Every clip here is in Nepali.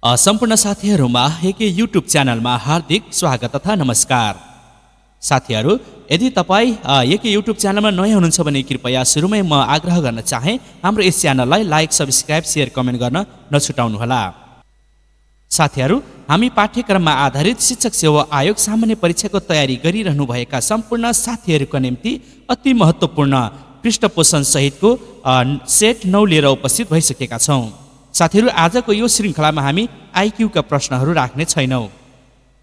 सम्पूर्ण साथीहरुमा एके युट्युब च्यानलमा हार्दिक स्वागत तथा नमस्कार। साथीहरु, यदि तपाई एके युट्युब च्यानलमा नयाँ हुनुहुन्छ भने कृपया सुरुमै म आग्रह गर्न चाहे हाम्रो यस च्यानललाई लाइक, सब्स्क्राइब, शेयर, कमेन्ट गर्न नछुटाउनुहोला। साथीहरु, हामी पाठ्यक्रममा आधारित शिक्षक सेवा आयोग सामान्य परीक्षाको तयारी गरिरहनु भएका सम्पूर्ण साथीहरुको निम्ति अति महत्त्वपूर्ण पृष्ठपोषण सहितको सेट 9 लिएर उपस्थित भइसकेका छौं। साथीहरु, आजको यो श्रृंखलामा हामी आईक्यू का प्रश्नहरू राख्ने छैनौं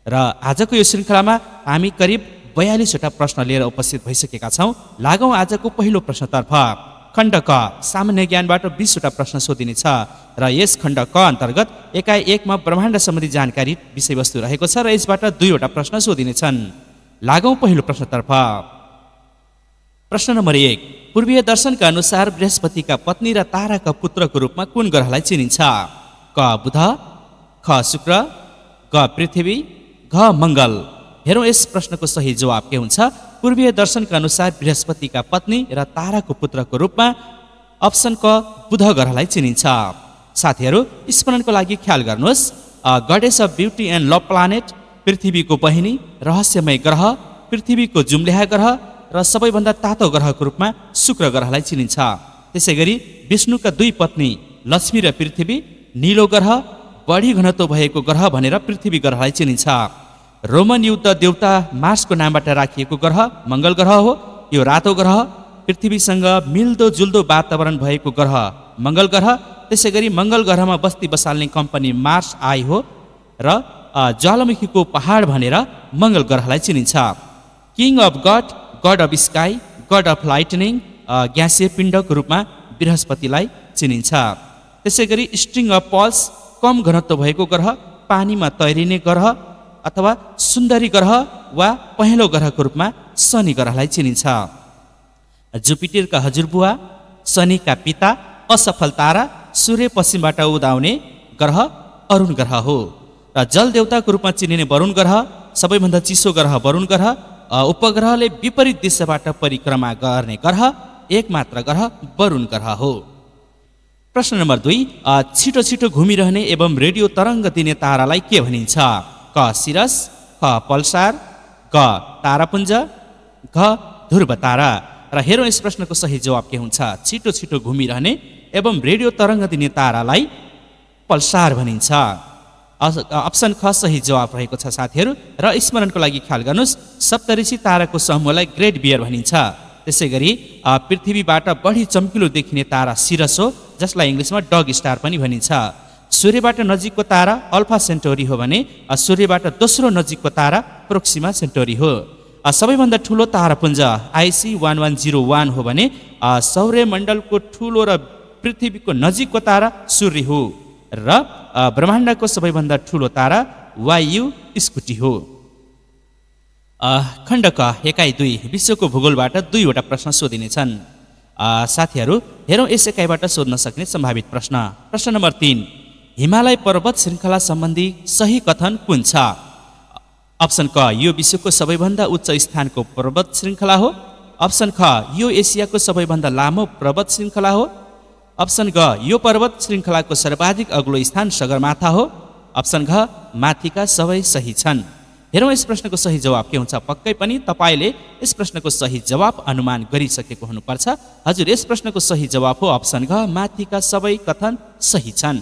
र आजको यो श्रृंखलामा हामी करिब 42 वटा प्रश्न लिएर उपस्थित भइसकेका छौं। लागौं आजको पहिलो प्रश्नतर्फ। खण्ड क सामान्य ज्ञानबाट 20 वटा प्रश्न सोधिनेछ र यस खण्ड क अन्तर्गत एकाइ 1 मा ब्रह्माण्ड सम्बन्धी जानकारी विषयवस्तु रहेको छ र यसबाट 2 वटा प्रश्न सोधिनेछन्। लागौं पहिलो प्रश्नतर्फ। प्रश्न नम्बर 1। पूर्वीय दर्शनका अनुसार बृहस्पतिका पत्नी र ताराका पुत्रको रूपमा कुन ग्रहलाई चिनिन्छ? क बुध, ख शुक्र, ग पृथ्वी, घ मंगल। हेरौं यस प्रश्नको सही जवाब के हुन्छ। पूर्वीय दर्शनका अनुसार बृहस्पतिका पत्नी र ताराको पुत्रको रूपमा अप्सन क बुध ग्रहलाई चिनिन्छ। साथीहरु, स्मरणको लागि ख्याल गर्नुहोस्, goddess of beauty and love planet, पृथ्वीको बहिनी, रहस्यमय ग्रह, पृथ्वीको जुम्ल्याहा ग्रह र सबैभन्दा तातो ग्रहको रूपमा शुक्र ग्रहलाई चिनिन्छ। त्यसैगरी विष्णुका 2 पत्नी लक्ष्मी र पृथ्वी नीलो ग्रह, बढी घनत्व भएको ग्रह भनेर पृथ्वी ग्रहलाई चिनिन्छ। रोमन युद्ध देवता मार्सको नामबाट राखिएको ग्रह मंगल ग्रह हो। यो रातो ग्रह, पृथ्वीसँग मिल्दो जुल्दो वातावरण भएको ग्रह मंगल ग्रह। त्यसैगरी मंगल ग्रहमा बस्ती बसाल्ने कम्पनी मार्स आई हो र ज्वालामुखीको पहाड भनेर मंगल ग्रहलाई चिनिन्छ। King of god, god of sky, god of lightning, ग्यासीय पिण्डको रूपमा बृहस्पतिलाई चिनिन्छ। त्यसैगरी स्ट्रिङ अफ पल्स, कम घनत्व भएको ग्रह, पानीमा तैरिने ग्रह अथवा सुन्दरी ग्रह वा पहेँलो ग्रहको रूपमा शनि ग्रहलाई चिनिन्छ। जुपिटरका हजुरबुवा, शनिका पिता, असफल तारा, सूर्य पश्चिमबाट उदाउने ग्रह अरुण ग्रह हो र जल देवताको रूपमा चिनिने वरुण ग्रह, सबैभन्दा चिसो ग्रह वरुण ग्रह, उपग्रहले विपरीत दिशाबाट परिक्रमा गर्ने ग्रह एकमात्र ग्रह वरुण ग्रह हो। प्रश्न नम्बर 2। छिटो छिटो घुमिरहने एवं रेडियो तरङ्ग दिने तारालाई के भनिन्छ? क सिरस, ख पल्सार, ग तारापुञ्ज, घ ध्रुव तारा। र हेरौं यस प्रश्नको सही जवाब के हुन्छ। छिटो छिटो घुमिरहने एवं रेडियो तरङ्ग दिने तारालाई पल्सार भनिन्छ। अप्सन ख सही जवाब रहेको छ। साथीहरु, र स्मरणको लागि ख्याल गर्नुस्, सप्तऋषि ताराको समूहलाई ग्रेट बियर भनिन्छ। त्यसैगरी पृथ्वीबाट बढी चम्किलो देखिने तारा सिरस हो, जसलाई इंग्लिशमा डग स्टार पनि भनिन्छ। सूर्यबाट नजिकको तारा अल्फा सेन्टोरी हो भने सूर्यबाट दोस्रो नजिकको तारा प्रोक्सिमा सेन्टोरी हो। सबैभन्दा ठूलो तारापुञ्ज IC 1101 हो भने सौर्यमण्डलको ठूलो र पृथ्वीको नजिकको तारा सूर्य हो र ब्रह्माण्डको सबैभन्दा ठूलो तारा वायु स्कुटी हो। खण्ड क एकाइ 2 विश्वको भूगोलबाट 2 वटा प्रश्न सोधिनेछन्। साथीहरु, हेरौं यस एकाइबाट सोध्न सक्ने सम्भावित प्रश्न। प्रश्न नम्बर 3। हिमालय पर्वत श्रृङ्खला सम्बन्धी सही कथन कुन छ? अप्सन क यो विश्वको सबैभन्दा उच्च स्थानको पर्वत श्रृङ्खला हो। अप्सन ख यो एसियाको सबैभन्दा लामो पर्वत श्रृङ्खला हो। अप्सन ग यो पर्वत श्रृङ्खलाको सर्वाधिक अग्लो स्थान सगरमाथा हो। अप्सन घ माथिका सबै सही छन्। हेरौं यस प्रश्नको सही जवाब के हुन्छ। पक्कै पनि तपाईले यस प्रश्नको सही जवाब अनुमान गरिसकेको हुनुपर्छ। हजुर, यस प्रश्नको सही जवाब हो अप्सन घ, माथिका सबै कथन सही छन्।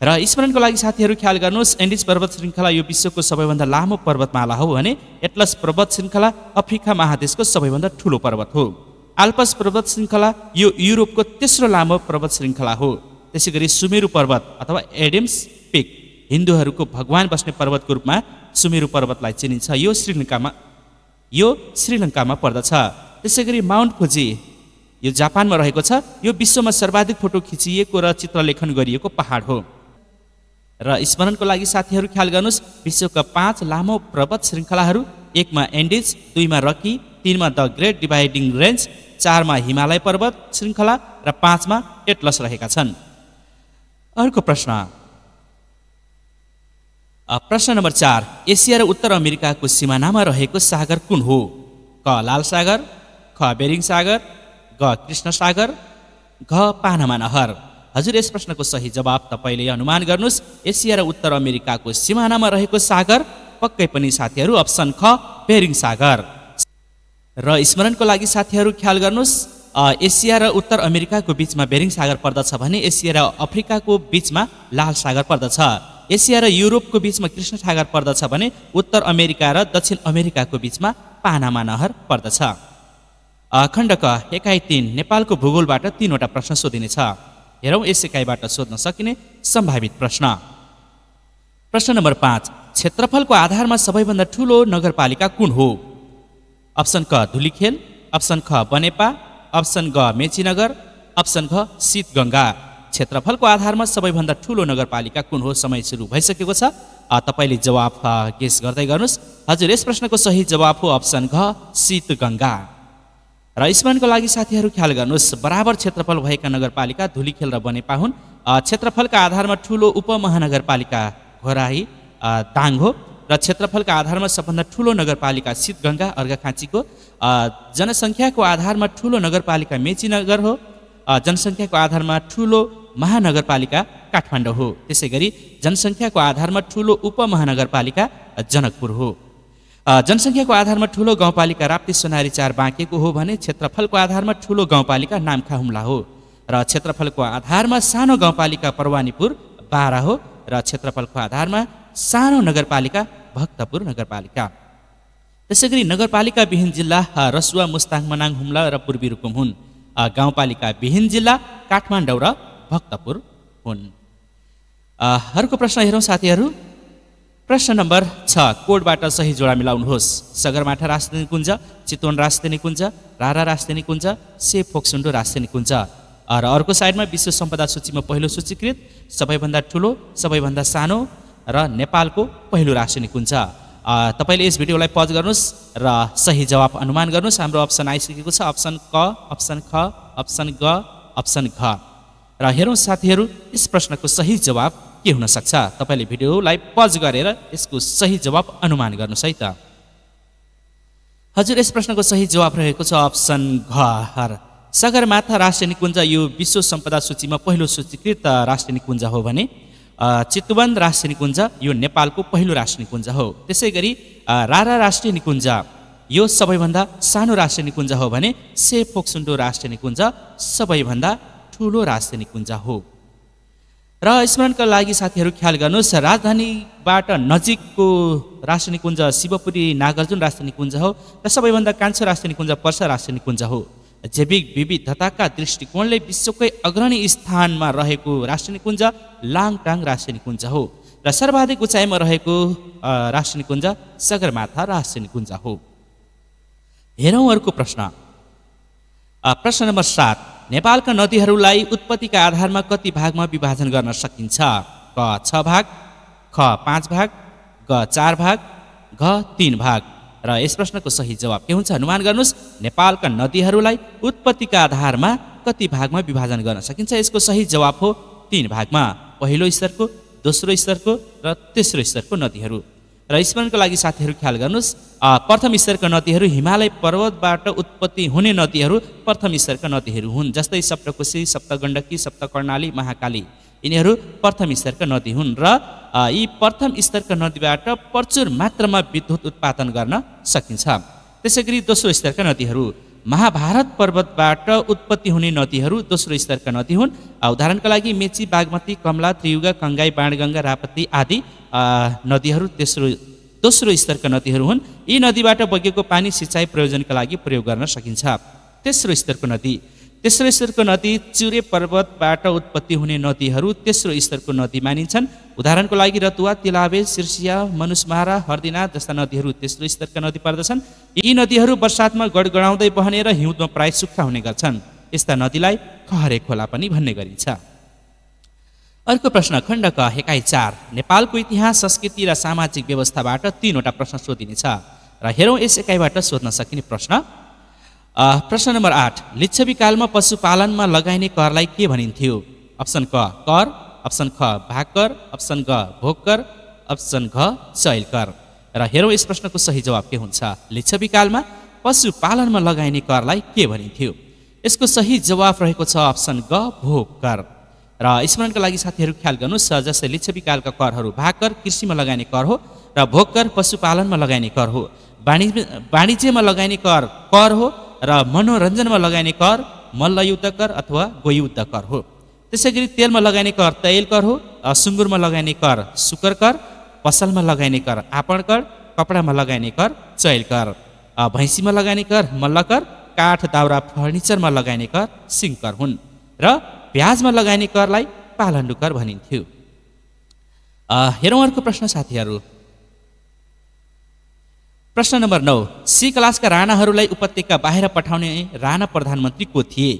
र स्मरणको लागि साथीहरु ख्याल गर्नुहोस्, एन्डिज पर्वत श्रृङ्खला यो विश्वको सबैभन्दा लामो पर्वतमाला हो भने एटलस पर्वत श्रृङ्खला अफ्रिका महादेशको सबैभन्दा ठूलो पर्वत हो। आल्पस पर्वत श्रृङ्खला यो युरोपको तेस्रो लामो पर्वत श्रृङ्खला हो। त्यसैगरी सुमेरु पर्वत अथवा एडम्स पिक हिन्दूहरूको भगवान बस्ने पर्वतको रूपमा सुमेरु पर्वतलाई चिनिन्छ। यो श्रीलङ्कामा पर्दछ। त्यसैगरी माउन्ट फुजी यो जापानमा रहेको छ। यो विश्वमा सर्वाधिक फोटो खिचिएको र चित्रलेखन गरिएको पहाड हो। र स्मरणको लागि साथीहरु ख्याल गर्नुस्, विश्वका 5 लामो पर्वत श्रृङ्खलाहरू 1 मा एन्डिज, 2 मा रकी, 3 मा द ग्रेट डिभाइडिङ रेन्ज, 4 मा हिमालय पर्वत श्रृङ्खला र 5 मा एटलस रहेका छन्। अर्को प्रश्न। प्रश्न नम्बर 4। एसिया र उत्तर अमेरिकाको सिमानामा रहेको सागर कुन हो? क लाल सागर, ख बेरिङ सागर, ग कृष्ण सागर, घ पानामा नहर। हजुर यस प्रश्नको सही जवाब तपाईँले अनुमान गर्नुहोस्। एसिया र उत्तर अमेरिकाको सिमानामा रहेको सागर पक्कै पनि साथीहरू अप्सन ख बेरिङ सागर। र स्मरणको लागि साथीहरू ख्याल गर्नुहोस्, एसिया र उत्तर अमेरिकाको बीचमा बेरिङ सागर पर्दछ भने एसिया र अफ्रिकाको बीचमा लाल सागर पर्दछ। एसिया र युरोपको बीचमा कृष्ण सागर पर्दछ भने उत्तर अमेरिका र दक्षिण अमेरिकाको बीचमा पानामा नहर पर्दछ। खण्ड क एकाइ 3 नेपालको भूगोलबाट 3वटा प्रश्न सोधिनेछ। हेरौँ यस एकाइबाट सोध्न सकिने सम्भावित प्रश्न। प्रश्न नम्बर 5, क्षेत्रफलको आधारमा सबैभन्दा ठूलो नगरपालिका कुन हो? अप्सन क धुलीखेल, अप्सन ख बनेपा, अप्सन ग मेचीनगर, अप्सन घ शीतगङ्गा। क्षेत्रफलको आधारमा सबैभन्दा ठूलो नगरपालिका कुन हो? समय सुरु भइसकेको छ। तपाईँले जवाफ गेस गर्दै गर्नुहोस्। हजुर यस प्रश्नको सही जवाफ हो अप्सन घ शीतगङ्गा। र स्मरणको लागि साथीहरू ख्याल गर्नुहोस्, बराबर क्षेत्रफल भएका नगरपालिका धुलीखेल र बनेपा हुन्। क्षेत्रफलका आधारमा ठूलो उपमहानगरपालिका घोराही दाङ हो र क्षेत्रफलका आधारमा सबभन्दा ठूलो नगरपालिका शीतगङ्गा अर्घाखाँचीको। जनसङ्ख्याको आधारमा ठूलो नगरपालिका मेचीनगर हो। जनसङ्ख्याको आधारमा ठूलो महानगरपालिका काठमाडौँ हो। त्यसै गरी जनसङ्ख्याको आधारमा ठूलो उपमहानगरपालिका जनकपुर हो। जनसङ्ख्याको आधारमा ठूलो गाउँपालिका राप्ती सोनारी 4 बाँकेको हो भने क्षेत्रफलको आधारमा ठूलो गाउँपालिका नामखा हुम्ला हो र क्षेत्रफलको आधारमा सानो गाउँपालिका परवानीपुर 12 हो र क्षेत्रफलको आधारमा सानो नगरपालिका भक्तपुर नगरपालिका। त्यसै गरी नगरपालिका विहीन जिल्ला रसुवा, मुस्ताङ, मनाङ, हुम्ला र पूर्वी रुकुम हुन्। गाउँपालिका विहीन जिल्ला काठमाडौँ र भक्तपुर हुन्। अर्को प्रश्न हेरौँ साथीहरू। प्रश्न नम्बर 6, कोडबाट सही जोडा मिलाउनुहोस्। सगरमाथा राजधानी कुञ्ज, चितवन राजधानी कुञ्ज, रारा राजधानी कुञ्ज, से फोक्सुन्डो राजधानी कुञ्ज। र अर्को साइडमा विश्व सम्पदा सूचीमा पहिलो सूचीकृत, सबैभन्दा ठुलो, सबैभन्दा सानो र नेपालको पहिलो राजधानी कुञ्ज। तपाईँले यस भिडियोलाई पज गर्नुहोस् र सही जवाफ अनुमान गर्नुहोस्। हाम्रो अप्सन आइसकेको छ, अप्सन क, अप्सन ख, अप्सन ग, अप्सन घ। र हेरौँ साथीहरू यस प्रश्नको सही जवाब के हुन सक्छ। तपाईँले भिडियोलाई पज गरेर यसको सही जवाब अनुमान गर्नुहोस् है त। हजुर यस प्रश्नको सही जवाब रहेको छ अप्सन घ। सगरमाथा राष्ट्रिय निकुञ्ज यो विश्व सम्पदा सूचीमा पहिलो सूचीकृत राष्ट्रिय निकुञ्ज हो भने चितवन राष्ट्रिय निकुञ्ज यो नेपालको पहिलो राष्ट्रिय निकुञ्ज हो। त्यसै गरी रारा राष्ट्रिय निकुञ्ज यो सबैभन्दा सानो राष्ट्रिय निकुञ्ज हो भने से फोक्सुन्डो राष्ट्रिय निकुञ्ज सबैभन्दा ठुलो राष्ट्रिय निकुञ्ज हो। र स्मरणका लागि साथीहरू ख्याल गर्नुहोस्, राजधानीबाट नजिकको राष्ट्रिय निकुञ्ज शिवपुरी नागार्जुन राष्ट्रिय निकुञ्ज हो र सबैभन्दा कान्छो राष्ट्रिय निकुञ्ज पर्सा राष्ट्रिय निकुञ्ज हो। जैविक विविधताका दृष्टिकोणले विश्वकै अग्रणी स्थानमा रहेको राष्ट्रिय निकुञ्ज लाङटाङ राष्ट्रिय निकुञ्ज हो र सर्वाधिक उचाइमा रहेको राष्ट्रिय निकुञ्ज सगरमाथा राष्ट्रिय निकुञ्ज हो। हेरौँ अर्को प्रश्न। प्रश्न नम्बर 7, नेपालका नदीहरूलाई उत्पत्तिका आधारमा कति भागमा विभाजन गर्न सकिन्छ? क 6 भाग, ख 5 भाग, ग 4 भाग, घ 3 भाग। र यस प्रश्नको सही जवाब के हुन्छ अनुमान गर्नुहोस्। नेपालका नदीहरूलाई उत्पत्तिका आधारमा कति भागमा विभाजन गर्न सकिन्छ? यसको सही जवाब हो 3 भागमा, पहिलो स्तरको, दोस्रो स्तरको र तेस्रो स्तरको नदीहरू। र स्मरणको लागि साथीहरू ख्याल गर्नुहोस्, प्रथम स्तरका नदीहरू हिमालय पर्वतबाट उत्पत्ति हुने नदीहरू प्रथम स्तरका नदीहरू हुन्। जस्तै सप्तकोशी, सप्तगण्डकी, सप्तकर्णाली, महाकाली यिनीहरू प्रथम स्तरका नदी हुन् र यी प्रथम स्तरका नदीबाट प्रचुर मात्रामा विद्युत उत्पादन गर्न सकिन्छ। त्यसै गरी दोस्रो स्तरका नदीहरू महाभारत पर्वतबाट उत्पत्ति हुने नदीहरू दोस्रो स्तरका नदी हुन्। उदाहरणका लागि मेची, बागमती, कमला, त्रियुगा, कङ्गाई, बाणगङ्गा, राप्ती आदि नदीहरू दोस्रो स्तरका नदीहरू हुन्। यी नदीबाट बगेको पानी सिँचाइ प्रयोजनका लागि प्रयोग गर्न सकिन्छ। तेस्रो स्तरको नदी चुरे पर्वतबाट उत्पत्ति हुने नदीहरू तेस्रो स्तरको नदी मानिन्छन्। उदाहरणको लागि रतुवा, तिलाबे, सिर्सिया, मनुषमारा, हर्दिना जस्ता नदीहरू तेस्रो स्तरका नदी पर्दछन्। यी नदीहरू बर्सातमा गडगडाउँदै बहने र हिउँदमा प्राय सुक्खा हुने गर्छन्। यस्ता नदीलाई खहरे खोला पनि भन्ने गरिन्छ। अर्को प्रश्न खण्ड क एकाइ 4, नेपालको इतिहास, संस्कृति र सामाजिक व्यवस्थाबाट 3वटा प्रश्न सोधिनेछ र हेरौँ यस एकाइबाट सोध्न सकिने प्रश्न। प्रश्न नम्बर 8, लिच्छवी कालमा पशुपालनमा लगाइने करलाई के भनिन्थ्यो? अप्सन क कर, अप्सन ख भागकर, अप्सन ग भोगकर, अप्सन घ चैलकर। र हेरौँ यस प्रश्नको सही जवाब के हुन्छ। लिच्छवी कालमा पशुपालनमा लगाइने करलाई के भनिन्थ्यो? यसको सही जवाब रहेको छ अप्सन ग भोगकर। र स्मरणका लागि साथीहरू ख्याल गर्नुहोस्, जस्तै लिच्छवीकालका करहरू भाग कर कृषिमा लगाइने कर हो र भोग कर पशुपालनमा लगाइने कर हो। वाणिज्यमा लगाइने कर कर हो र मनोरञ्जनमा लगाइने कर मल्लयुद्ध कर अथवा गोयुद्ध कर हो। त्यसै गरी तेलमा लगाइने कर तैल कर हो, सुँगुरमा लगाइने कर सुकर कर, पसलमा लगाइने कर आपण कर, कपडामा लगाइने कर चैल कर, भैँसीमा लगाइने कर मल्ल कर, काठ दाउरा फर्निचरमा लगाइने कर सिंह कर हुन् र प्याजमा लगाइने करलाई पालण्डु कर भनिन्थ्यो। हेरौँ अर्को प्रश्न साथीहरू। प्रश्न नम्बर 9, सी क्लासका राणाहरूलाई उपत्यका बाहिर पठाउने राणा प्रधानमन्त्री को थिए?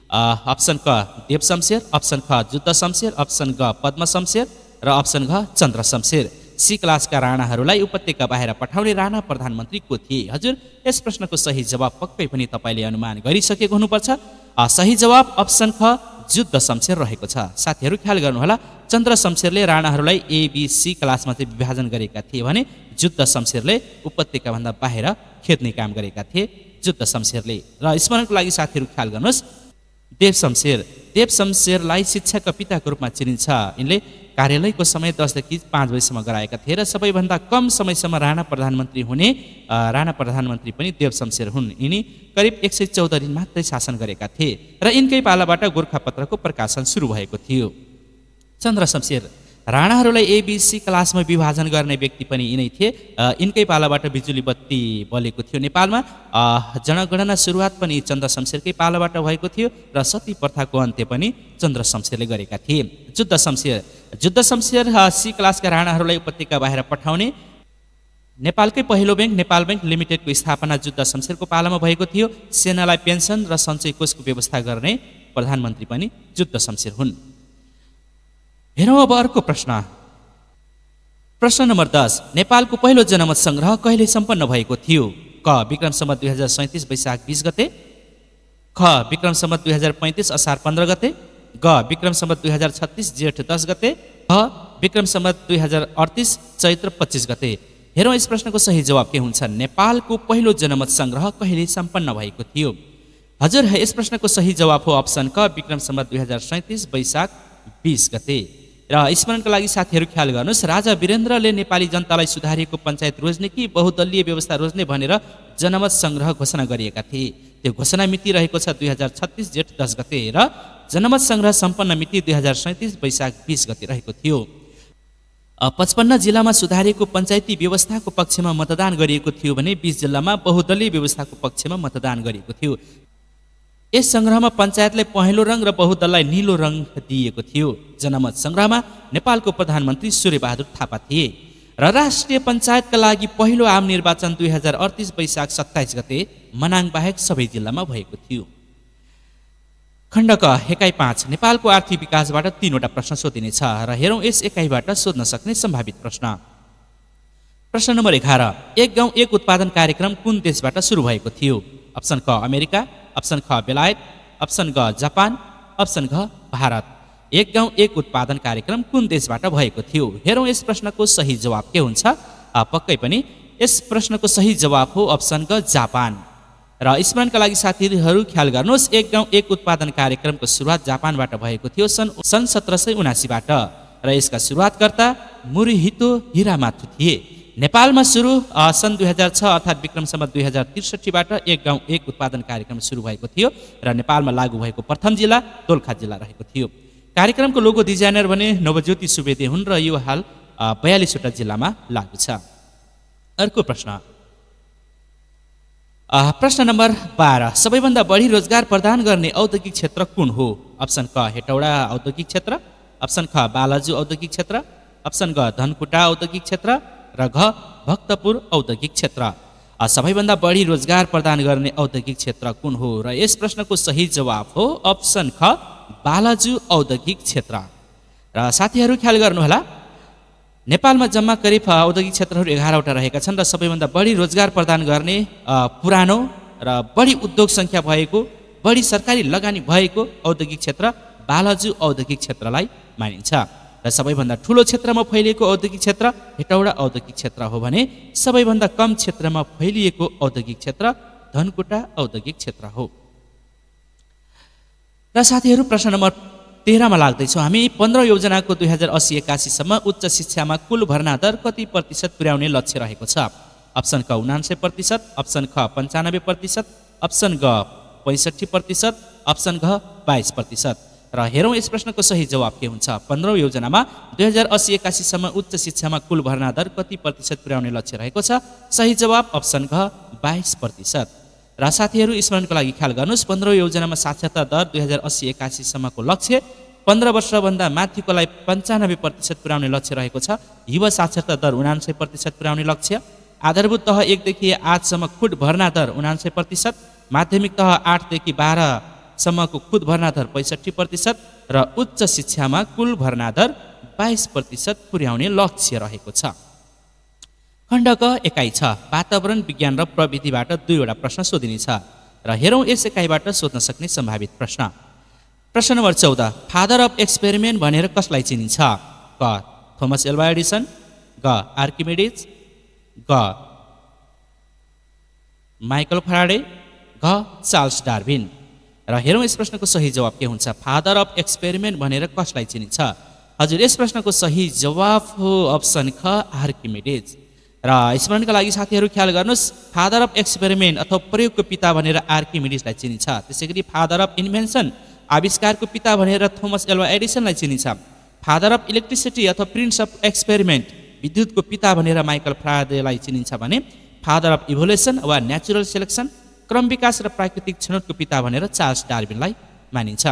अप्सन क देव शमशेर, अप्सन ख जुद्ध शमशेर, अप्सन ग पद्म शमशेर र अप्सन घ चन्द्र शमशेर। सी क्लासका राणाहरूलाई उपत्यका बाहिर पठाउने राणा प्रधानमन्त्री को थिए? हजुर, यस प्रश्नको सही जवाब पक्कै पनि तपाईँले अनुमान गरिसकेको हुनुपर्छ। सही जवाब अप्सन ख जुद्ध शमशेर रहेको छ। साथीहरू ख्याल गर्नुहोला, चन्द्र शमशेरले राणाहरूलाई ABC क्लासमा चाहिँ विभाजन गरेका थिए भने जुद्ध शमशेरले उपत्यकाभन्दा बाहिर खेद्ने काम गरेका थिए जुद्ध शमशेरले। र स्मरणको लागि साथीहरू ख्याल गर्नुहोस्, देव शमशेरलाई शिक्षाका पिताको रूपमा चिनिन्छ। यिनले कार्यालयको समय 10 देखि 5 बजेसम्म गराएका थिए र सबैभन्दा कम समयसम्म राणा प्रधानमन्त्री हुने राणा प्रधानमन्त्री पनि देव शमशेर हुन्। यिनी करिब 114 दिन मात्रै शासन गरेका थिए र यिनकै पालाबाट गोरखापत्रको प्रकाशन सुरु भएको थियो। चन्द्र शमशेर राणाहरूलाई ABC क्लासमा विभाजन गर्ने व्यक्ति पनि यिनै थिए। यिनकै पालाबाट बिजुली बत्ती बलेको थियो नेपालमा। जनगणना सुरुवात पनि चन्द्र शमशेरकै पालाबाट भएको थियो र सती प्रथाको अन्त्य पनि चन्द्र शमशेरले गरेका थिए। जुद्ध शमशेर सी क्लासका राणाहरूलाई उपत्यका बाहिर पठाउने नेपालकै पहिलो ब्याङ्क नेपाल ब्याङ्क लिमिटेडको स्थापना जुद्ध शमशेरको पालामा भएको थियो। सेनालाई पेन्सन र सञ्चय कोषको व्यवस्था गर्ने प्रधानमन्त्री पनि जुद्ध शमशेर हुन्। हेरौँ अब अर्को प्रश्न। प्रश्न नम्बर 10, नेपालको पहिलो जनमत सङ्ग्रह कहिले सम्पन्न भएको थियो? क विक्रम सम्वत 2037 वैशाख 20 गते, ख विक्रम सम्वत 2035 असार 15 गते, ग विक्रम सम्वत 2036 जेठ 10 गते, घ विक्रम सम्वत 2038 चैत्र 25 गते। हेरौँ यस प्रश्नको सही जवाब के हुन्छ? नेपालको पहिलो जनमत सङ्ग्रह कहिले सम्पन्न भएको थियो? हजुर, यस प्रश्नको सही जवाब हो अप्सन क विक्रम सम्वत 2037 वैशाख 20 गते। र स्मरणका लागि साथीहरू ख्याल गर्नुहोस्, राजा वीरेन्द्रले नेपाली जनतालाई सुधारिएको पञ्चायत रोज्ने कि बहुदलीय व्यवस्था रोज्ने भनेर जनमत सङ्ग्रह घोषणा गरिएका थिए। त्यो घोषणा मिति रहेको छ 2036 जेठ 10 गते र जनमत सङ्ग्रह सम्पन्न मिति 2037 वैशाख 20 गते रहेको थियो। 55 जिल्लामा सुधारिएको पञ्चायती व्यवस्थाको पक्षमा मतदान गरिएको थियो भने 20 जिल्लामा बहुदलीय व्यवस्थाको पक्षमा मतदान गरिएको थियो। यस सङ्ग्रहमा पञ्चायतलाई पहेँलो रङ र बहुदललाई नीलो रङ दिइएको थियो। जनमत सङ्ग्रहमा नेपालको प्रधानमन्त्री सूर्यबहादुर थापा थिए र राष्ट्रिय पञ्चायतका लागि पहिलो आम निर्वाचन 2038 वैशाख 27 गते मनाङ बाहेक सबै जिल्लामा भएको थियो। खण्ड क एकाइ 5, नेपालको आर्थिक विकासबाट 3वटा प्रश्न सोधिनेछ र हेरौँ यस एकाइबाट सोध्न सक्ने सम्भावित प्रश्न। प्रश्न नम्बर 11, एक गाउँ एक उत्पादन कार्यक्रम कुन देशबाट सुरु भएको थियो? अप्सन क अमेरिका, अप्सन ख बेलायत, अप्सन ग जापान, अप्सन घ भारत। एक गाउँ एक उत्पादन कार्यक्रम कुन देशबाट भएको थियो? हेरौँ यस प्रश्नको सही जवाब के हुन्छ? पक्कै पनि यस प्रश्नको सही जवाब हो अप्सन ग जापान। र स्मरणका लागि साथीहरू ख्याल गर्नुहोस्, एक गाउँ एक उत्पादन कार्यक्रमको सुरुवात जापानबाट भएको थियो सन् 1779बाट र यसका सुरुवातकर्ता मुरुहितो हिरामाथु थिए। नेपालमा सुरु सन् 2006 अर्थात् विक्रम सम्वत 2063बाट एक गाउँ एक उत्पादन कार्यक्रम सुरु भएको थियो र नेपालमा लागू भएको प्रथम जिल्ला दोलखा जिल्ला रहेको थियो। कार्यक्रमको लोगो डिजाइनर भने नवज्योति सुवेदी हुन् र यो हाल 42वटा जिल्लामा लागू छ। अर्को प्रश्न। प्रश्न नम्बर 12, सबैभन्दा बढी रोजगार प्रदान गर्ने औद्योगिक क्षेत्र कुन हो? अप्सन क हेटौडा औद्योगिक क्षेत्र, अप्सन ख बालाजु औद्योगिक क्षेत्र, अप्सन ग धनकुटा औद्योगिक क्षेत्र र घ भक्तपुर औद्योगिक क्षेत्र। सबैभन्दा बढी रोजगार प्रदान गर्ने औद्योगिक क्षेत्र कुन हो? र यस प्रश्नको सही जवाब हो अप्सन ख बालाजु औद्योगिक क्षेत्र। र साथीहरू ख्याल गर्नुहोला, नेपालमा जम्मा करिब औद्योगिक क्षेत्रहरू 11वटा रहेका छन् र सबैभन्दा बढी रोजगार प्रदान गर्ने पुरानो र बढी उद्योग सङ्ख्या भएको, बढी सरकारी लगानी भएको औद्योगिक क्षेत्र बालाजु औद्योगिक क्षेत्रलाई मानिन्छ। र सबैभन्दा ठुलो क्षेत्रमा फैलिएको औद्योगिक क्षेत्र हेटौडा औद्योगिक क्षेत्र हो भने सबैभन्दा कम क्षेत्रमा फैलिएको औद्योगिक क्षेत्र धनकुटा औद्योगिक क्षेत्र हो। र साथीहरू प्रश्न नम्बर 13 मा लाग्दैछौँ हामी। 15 योजनाको 2080-81 उच्च शिक्षामा कुल भर्ना दर कति प्रतिशत पुर्याउने लक्ष्य रहेको छ? अप्सन क 99%, अप्सन ख 95%, अप्सन ग 65%, अप्सन घ 22%। र हेरौँ यस प्रश्नको सही जवाब के हुन्छ। 15 योजनामा 2080-81 उच्च शिक्षामा कुल भर्ना दर कति प्रतिशत पुर्याउने लक्ष्य रहेको छ? सही जवाब अप्सन घ 22%। र साथीहरू स्मरणको लागि ख्याल गर्नुहोस्, 15 योजनामा साक्षरता दर 2080-81 को लक्ष्य 15 वर्षभन्दा माथिकोलाई 95% पुर्याउने लक्ष्य रहेको छ। युवा साक्षरता दर 99% पुर्याउने लक्ष्य। आधारभूत तह 1 देखि 8 सम्म खुद भर्ना दर 99%, माध्यमिक तह 8 देखि 12 सम्मको खुद भर्ना दर 65% र उच्च शिक्षामा कुल भर्ना दर 22% पुर्याउने लक्ष्य रहेको छ। खण्ड क एकाइ छ। वातावरण विज्ञान र प्रविधिबाट 2 वटा प्रश्न सोधिनेछ र हेरौँ यस एकाइबाट सोध्न सक्ने सम्भावित प्रश्न। प्रश्न नम्बर 14, फादर अफ एक्सपेरिमेन्ट भनेर कसलाई चिनिन्छ? क थोमस एल्वा एडिसन, ग आर्किमिडिज, ग माइकल फ्याराडे, घ चार्ल्स डार्विन। र हेरौँ यस प्रश्नको सही जवाब के हुन्छ। फादर अफ एक्सपेरिमेन्ट भनेर कसलाई चिनिन्छ? हजुर यस प्रश्नको सही जवाब हो अप्सन ख आर्किमिडिज। र स्मरणका लागि साथीहरू ख्याल गर्नुहोस्, फादर अफ एक्सपेरिमेन्ट अथवा प्रयोगको पिता भनेर आर्किमिडिजलाई चिनिन्छ। त्यसैगरी फादर अफ इन्भेन्सन आविष्कारको पिता भनेर थोमस एल्वा एडिसनलाई चिनिन्छ। फादर अफ इलेक्ट्रिसिटी अथवा प्रिन्स अफ एक्सपेरिमेन्ट विद्युतको पिता भनेर माइकल फ्याराडेलाई चिनिन्छ भने फादर अफ इभोल्युसन वा नेचुरल सेलेक्सन क्रम विकास र प्राकृतिक छनौटको पिता भनेर चार्ल्स डार्विनलाई मानिन्छ।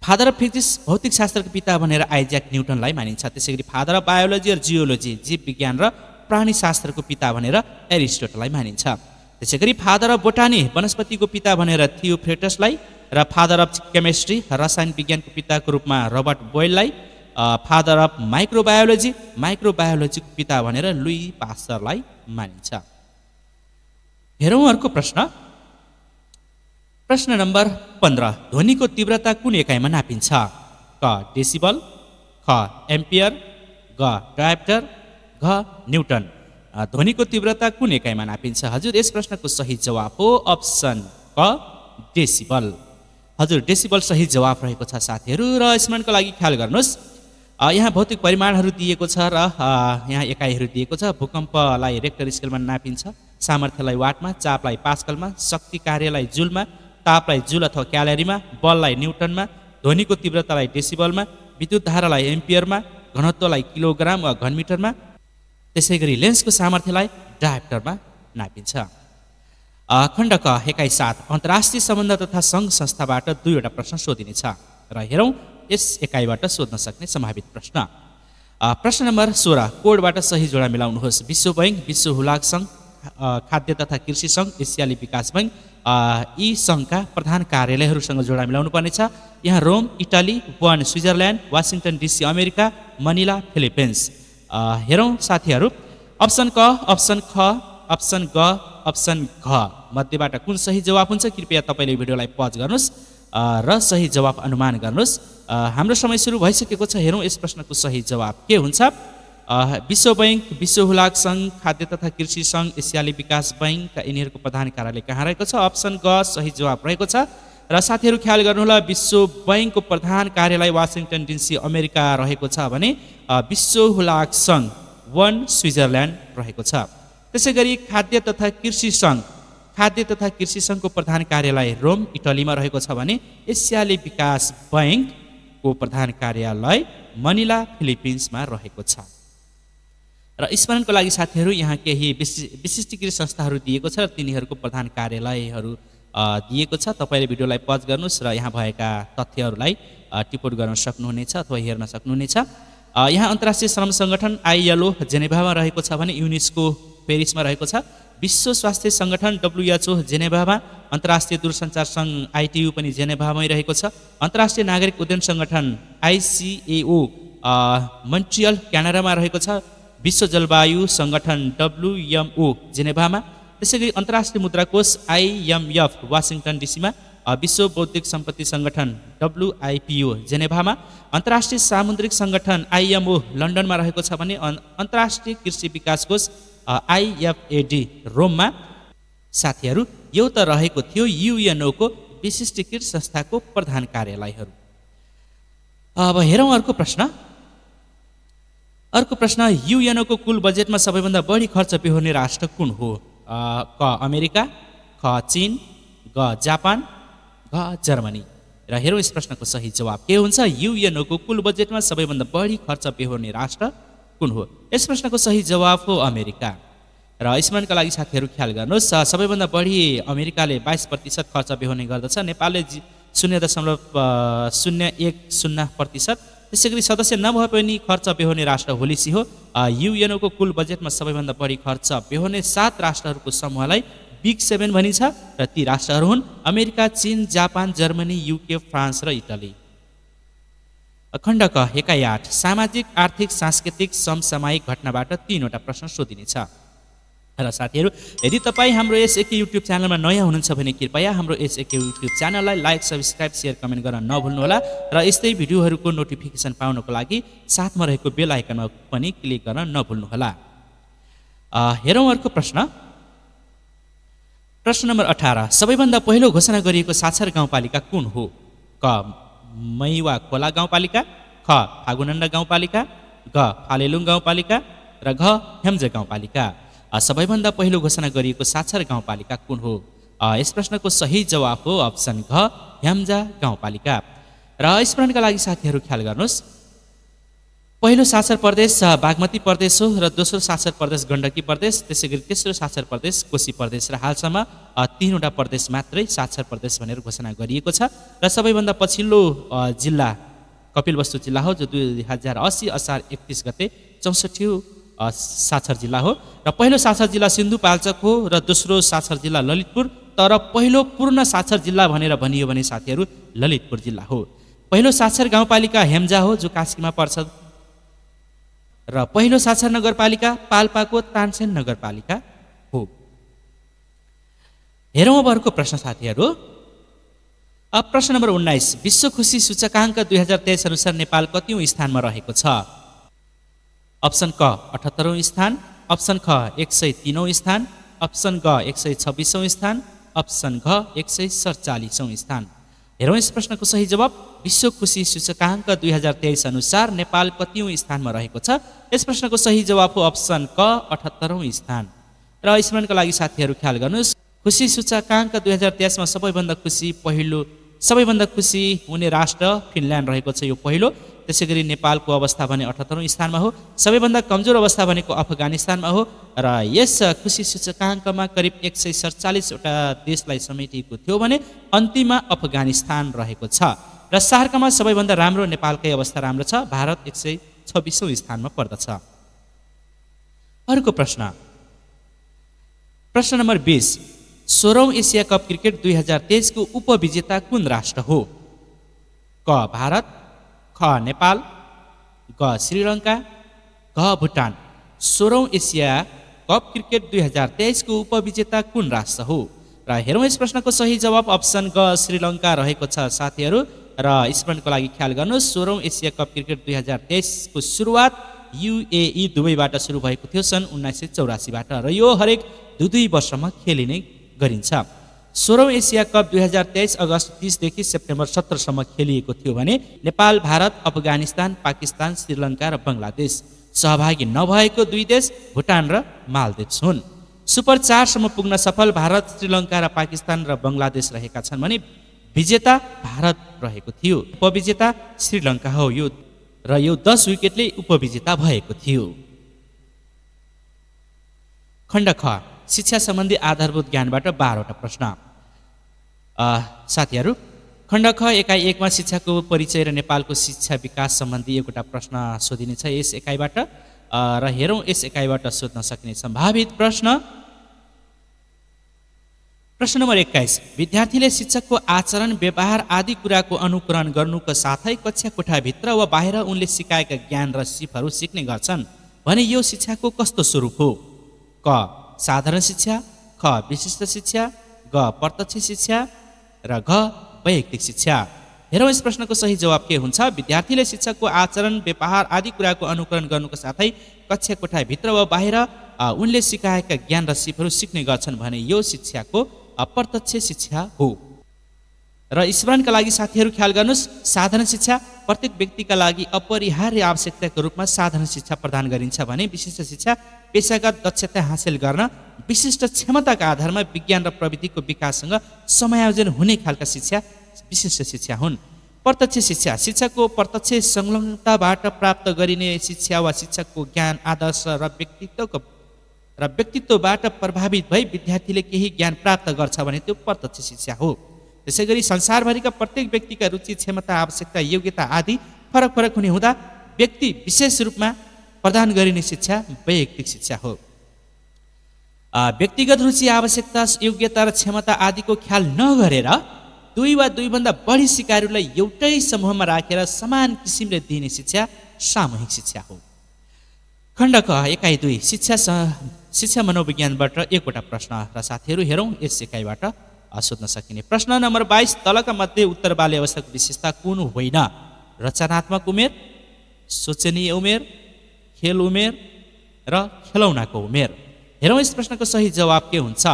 फादर अफ फिजिक्स भौतिक शास्त्रको पिता भनेर आइज्याक न्युटनलाई मानिन्छ। त्यसैगरी फादर अफ बायोलोजी र जियोलोजी जीव विज्ञान र प्राणी शास्त्रको पिता भनेर एरिस्टोटललाई मानिन्छ। त्यसैगरी फादर अफ बोटानी वनस्पतिको पिता भनेर थियोफ्रेटसलाई र फादर अफ केमिस्ट्री रसायन विज्ञानको पिताको रूपमा रबर्ट बोयललाई, फादर अफ माइक्रोबायोलोजीको पिता भनेर लुई पास्चरलाई मानिन्छ। हेरौँ अर्को प्रश्न। प्रश्न नम्बर 15, ध्वनिको तीव्रता कुन एकाइमा नापिन्छ? क डेसिबल, ख एम्पियर, ग डायोप्टर, घ न्युटन। ध्वनिको तीव्रता कुन एकाइमा नापिन्छ? हजुर यस प्रश्नको सही जवाब हो अप्सन क डेसिबल। हजुर डेसिबल सही जवाब रहेको छ साथीहरू। र स्मरणको लागि ख्याल गर्नुहोस्, यहाँ भौतिक परिमाणहरू दिएको छ र यहाँ एकाइहरू दिएको छ। भूकम्पलाई रेक्टर स्केलमा नापिन्छ, सामर्थ्यलाई वाटमा, चापलाई पास्कलमा, शक्ति कार्यलाई जुलमा, तापलाई जुल अथवा क्यालोरीमा, बललाई न्युटनमा, ध्वनिको तीव्रतालाई डेसिबलमा, विद्युत धारालाई एम्पियरमा, घनत्वलाई किलोग्राम वा घनमिटरमा, त्यसै गरी लेन्सको सामर्थ्यलाई डायोप्टरमा नापिन्छ। खण्ड क एकाइ 7, अन्तर्राष्ट्रिय सम्बन्ध तथा सङ्घ संस्थाबाट 2 वटा प्रश्न सोधिनेछ र हेरौँ यस एकाइबाट सोध्न सक्ने सम्भावित प्रश्न। प्रश्न नम्बर 16, कोडबाट सही जोडा मिलाउनुहोस्। विश्व बैङ्क, विश्व हुलाक सङ्घ, खाद्य तथा कृषि सङ्घ, एसियाली विकास बैङ्क, यी सङ्घका प्रधान कार्यालयहरूसँग जोडा मिलाउनु पर्नेछ। यहाँ Rome Italy, Bonn Switzerland, Washington DC America, Manila Philippines. हेरौँ साथीहरू, अप्सन क, अप्सन ख, अप्सन ग, अप्सन घ मध्येबाट कुन सही जवाब हुन्छ? कृपया तपाईँले भिडियोलाई पज गर्नुहोस् र सही जवाब अनुमान गर्नुहोस्। हाम्रो समय सुरु भइसकेको छ। हेरौँ यस प्रश्नको सही जवाब के हुन्छ। विश्व बैङ्क, विश्व हुलाक सङ्घ, खाद्य तथा कृषि सङ्घ, एसियाली विकास बैङ्क यिनीहरूको प्रधान कार्यालय कहाँ रहेको छ? अप्सन ग सही जवाब रहेको छ। र साथीहरू ख्याल गर्नुहोला, विश्व बैङ्कको प्रधान कार्यालय वासिङटन डिसी अमेरिका रहेको छ भने विश्व हुलाक सङ्घ बोन स्विजरल्यान्ड रहेको छ। त्यसै गरी खाद्य तथा कृषि सङ्घको प्रधान कार्यालय रोम इटलीमा रहेको छ भने एसियाली विकास बैङ्कको प्रधान कार्यालय मनिला फिलिपिन्समा रहेको छ। र स्मरणको लागि साथीहरू यहाँ केही विशिष्टीकृत संस्थाहरू दिएको छ र तिनीहरूको प्रधान कार्यालयहरू दिएको छ। तपाईँले भिडियोलाई पज गर्नुहोस् र यहाँ भएका तथ्यहरूलाई टिप्पणी गर्न सक्नुहुनेछ अथवा हेर्न सक्नुहुनेछ। यहाँ अन्तर्राष्ट्रिय श्रम सङ्गठन ILO जेनेभामा रहेको छ भने युनेस्को पेरिसमा रहेको छ। विश्व स्वास्थ्य सङ्गठन WHO जेनेभामा, अन्तर्राष्ट्रिय दूरसञ्चार सङ्घ ITU पनि जेनेभामै रहेको छ। अन्तर्राष्ट्रिय नागरिक उड्डयन सङ्गठन ICAO मोन्ट्रियल क्यानाडामा रहेको छ। विश्व जलवायु सङ्गठन WMO जेनेभामा, त्यसै गरी अन्तर्राष्ट्रिय मुद्रा कोष IMF वासिङटन डिसीमा, विश्व बौद्धिक सम्पत्ति सङ्गठन WIPO जेनेभामा, अन्तर्राष्ट्रिय सामुद्रिक सङ्गठन IMO लन्डनमा रहेको छ भने अन्तर्राष्ट्रिय कृषि विकास कोष IFAD रोममा। साथीहरू यो त रहेको थियो UNO को विशिष्टीकृत संस्थाको प्रधान कार्यालयहरू। अब हेरौँ अर्को प्रश्न। अर्को प्रश्न, युएनओको कुल बजेटमा सबैभन्दा बढी खर्च बेहोर्ने राष्ट्र कुन हो? क अमेरिका, ख चीन, ग जापान, घ जर्मनी। र हेरौँ यस प्रश्नको सही जवाब के हुन्छ। युएनओको कुल बजेटमा सबैभन्दा बढी खर्च बेहोर्ने राष्ट्र कुन हो? यस प्रश्नको सही जवाब हो अमेरिका। र स्मरणका लागि साथीहरू ख्याल गर्नुहोस्, सबैभन्दा बढी अमेरिकाले 22% खर्च बेहोर्ने गर्दछ, नेपालले 0.010%। त्यसै गरी सदस्य नभए पनि खर्च बेहोर्ने राष्ट्र होलिसी हो। युएनओको कुल बजेटमा सबैभन्दा बढी खर्च बेहोर्ने 7 राष्ट्रहरूको समूहलाई बिग 7 भनिन्छ र ती राष्ट्रहरू हुन् अमेरिका, चीन, जापान, जर्मनी, युके, फ्रान्स र इटली। खण्ड क एकाइ 8 सामाजिक, आर्थिक, सांस्कृतिक, समसामयिक घटनाबाट 3वटा प्रश्न सोधिनेछ। र साथीहरू, यदि तपाईँ हाम्रो एसएके युट्युब च्यानलमा नयाँ हुनुहुन्छ भने कृपया हाम्रो एसएके युट्युब च्यानललाई लाइक, सब्सक्राइब, सेयर, कमेन्ट गर्न नभुल्नुहोला र यस्तै भिडियोहरूको नोटिफिकेसन पाउनको लागि साथमा रहेको बेल आइकनमा पनि क्लिक गर्न नभुल्नुहोला। हेरौँ अर्को प्रश्न। प्रश्न नम्बर 18 सबैभन्दा पहिलो घोषणा गरिएको साक्षर गाउँपालिका कुन हो? क मैवा खोला गाउँपालिका, ख फागुनन्डा गाउँपालिका, ग फालेलुङ गाउँपालिका र घ हेम्जा गाउँपालिका। सबैभन्दा पहिलो घोषणा गरिएको साक्षर गाउँपालिका कुन हो? यस प्रश्नको सही जवाब हो अप्सन घ हेम्जा गाउँपालिका। र स्मरणका लागि साथीहरू ख्याल गर्नुहोस्, पहिलो साक्षर प्रदेश बागमती प्रदेश हो र दोस्रो साक्षर प्रदेश गण्डकी प्रदेश, त्यसै गरी तेस्रो साक्षर प्रदेश कोशी प्रदेश र हालसम्म 3वटा प्रदेश मात्रै साक्षर प्रदेश भनेर घोषणा गरिएको छ। र सबैभन्दा पछिल्लो जिल्ला कपिलवस्तु जिल्ला हो, जो 2080 असार 31 गते 64 साक्षर जिल्ला हो। र पहिलो साक्षर जिल्ला सिन्धुपाल्चोक हो र दोस्रो साक्षर जिल्ला ललितपुर, तर पहिलो पूर्ण साक्षर जिल्ला भनेर भनियो भने साथीहरू ललितपुर जिल्ला हो। पहिलो साक्षर गाउँपालिका हेम्जा हो, जो कास्कीमा पर्छ, र पहिलो साक्षर नगरपालिका पाल्पाको तानसेन नगरपालिका हो। हेरौँ अब अर्को प्रश्न साथीहरू। अब प्रश्न नम्बर 19 विश्व खुशी सूचकाङ्क 2023 अनुसार नेपाल कतिौं स्थानमा रहेको छ? अप्सन क 78औं स्थान, अप्सन ख 103औं स्थान, अप्सन ग 126औं स्थान, अप्सन घ 147औं स्थान। हेरौँ यस प्रश्नको सही जवाब। विश्व खुशी सूचकाङ्क 2023 अनुसार नेपाल कतिौं स्थानमा रहेको छ? यस प्रश्नको सही जवाब हो अप्सन क 78औं स्थान। र स्मरणका लागि साथीहरू ख्याल गर्नुहोस्, खुशी सूचकाङ्क 2023 मा सबैभन्दा खुसी हुने राष्ट्र फिनल्यान्ड रहेको छ, यो पहिलो। त्यसै गरी नेपालको अवस्था भने 78औं स्थानमा हो। सबैभन्दा कमजोर अवस्था भनेको अफगानिस्तानमा हो र यस खुसी सूचकाङ्कमा करिब 147वटा देशलाई समेटिएको थियो भने अन्तिममा अफगानिस्तान रहेको छ। र सार्कमा सबैभन्दा राम्रो नेपालकै अवस्था राम्रो छ, भारत 126औं स्थानमा पर्दछ। अर्को प्रश्न। प्रश्न नम्बर 20 16औं एसिया कप क्रिकेट 2023 को उपविजेता कुन राष्ट्र हो? क भारत, ख नेपाल, ग श्रीलङ्का, घ भुटान। 16औं एसिया कप क्रिकेट 2023 को उपविजेता कुन राष्ट्र हो? र हेरौँ यस प्रश्नको सही जवाब अप्सन ग श्रीलङ्का रहेको छ साथीहरू। र स्मरणको लागि ख्याल गर्नुहोस्, 16औं एसिया कप क्रिकेट 2023 को सुरुवात युएई दुबईबाट सुरु भएको थियो सन् 1984 बाट र यो हरेक 2 वर्षमा खेलिने गरिन्छ। 16औं एसिया कप 2023 अगस्त 30 देखि सेप्टेम्बर 17 सम्म खेलिएको थियो भने नेपाल, भारत, अफगानिस्तान, पाकिस्तान, श्रीलङ्का र बङ्गलादेश। सहभागी नभएको 2 देश भुटान र मालदिभ्स हुन्। सुपर 4 सम्म पुग्न सफल भारत, श्रीलङ्का र पाकिस्तान र बङ्गलादेश रहेका छन् भने विजेता भारत रहेको थियो, उपविजेता श्रीलङ्का हो र यो 10 विकेटले उपविजेता भएको थियो। खण्ड ख शिक्षा सम्बन्धी आधारभूत ज्ञानबाट 12वटा प्रश्न। साथीहरू, खण्ड ख एकाइ 1 मा शिक्षाको परिचय र नेपालको शिक्षा विकास सम्बन्धी एउटा प्रश्न सोधिनेछ यस एकाइबाट। र हेरौँ यस एकाइबाट सोध्न सकिने सम्भावित प्रश्न। प्रश्न नम्बर 21 विद्यार्थीले शिक्षकको आचरण, व्यवहार आदि कुराको अनुकरण गर्नुको साथै कक्षा कोठाभित्र वा बाहिर उनले सिकाएका ज्ञान र सिपहरू सिक्ने गर्छन् भने यो शिक्षाको कस्तो स्वरूप हो? क साधारण शिक्षा, ख विशिष्ट शिक्षा, ग प्रत्यक्ष शिक्षा र घ वैयक्तिक शिक्षा। हेरौँ यस प्रश्नको सही जवाब के हुन्छ। विद्यार्थीले शिक्षकको आचरण, व्यवहार आदि कुराको अनुकरण गर्नुको साथै कक्षा कोठाभित्र वा बाहिर उनले सिकाएका ज्ञान र सिपहरू सिक्ने गर्छन् भने यो शिक्षाको अप्रत्यक्ष शिक्षा हो। र स्मरणका लागि साथीहरू ख्याल गर्नुहोस्, साधारण शिक्षा प्रत्येक व्यक्तिका लागि अपरिहार्य आवश्यकताको रूपमा साधारण शिक्षा प्रदान गरिन्छ भने विशिष्ट शिक्षा पेशागत दक्षता हासिल गर्न विशिष्ट क्षमताका आधारमा विज्ञान र प्रविधिको विकाससँग समायोजन हुने खालका शिक्षा विशिष्ट शिक्षा हुन्। प्रत्यक्ष शिक्षा शिक्षाको प्रत्यक्ष संलग्नताबाट प्राप्त गरिने शिक्षा वा शिक्षकको ज्ञान आदर्श र व्यक्तित्वबाट प्रभावित भई विद्यार्थीले केही ज्ञान प्राप्त गर्छ भने त्यो प्रत्यक्ष शिक्षा हो। त्यसैगरी संसारभरिका प्रत्येक व्यक्तिका रुचि क्षमता आवश्यकता योग्यता आदि फरक फरक हुने हुँदा व्यक्ति विशेष रूपमा प्रदान गरिने शिक्षा वैयक्तिक शिक्षा हो। व्यक्तिगत रुचि आवश्यकता योग्यता र क्षमता आदिको ख्याल नगरेर दुई वा दुईभन्दा बढी सिकारुलाई एउटै समूहमा राखेर समान किसिमले दिने शिक्षा सामूहिक शिक्षा हो। खण्ड क एकाइ 2 शिक्षा मनोविज्ञानबाट एकवटा प्रश्न र साथीहरू हेरौँ यस एकाइबाट सोध्न सकिने प्रश्न नम्बर 22 तलका मध्ये उत्तर बाल्य अवस्थाको विशेषता कुन होइन? रचनात्मक उमेर, सोचनीय उमेर, खेल उमेर र खेलौनाको उमेर। हेरौँ यस प्रश्नको सही जवाब के हुन्छ?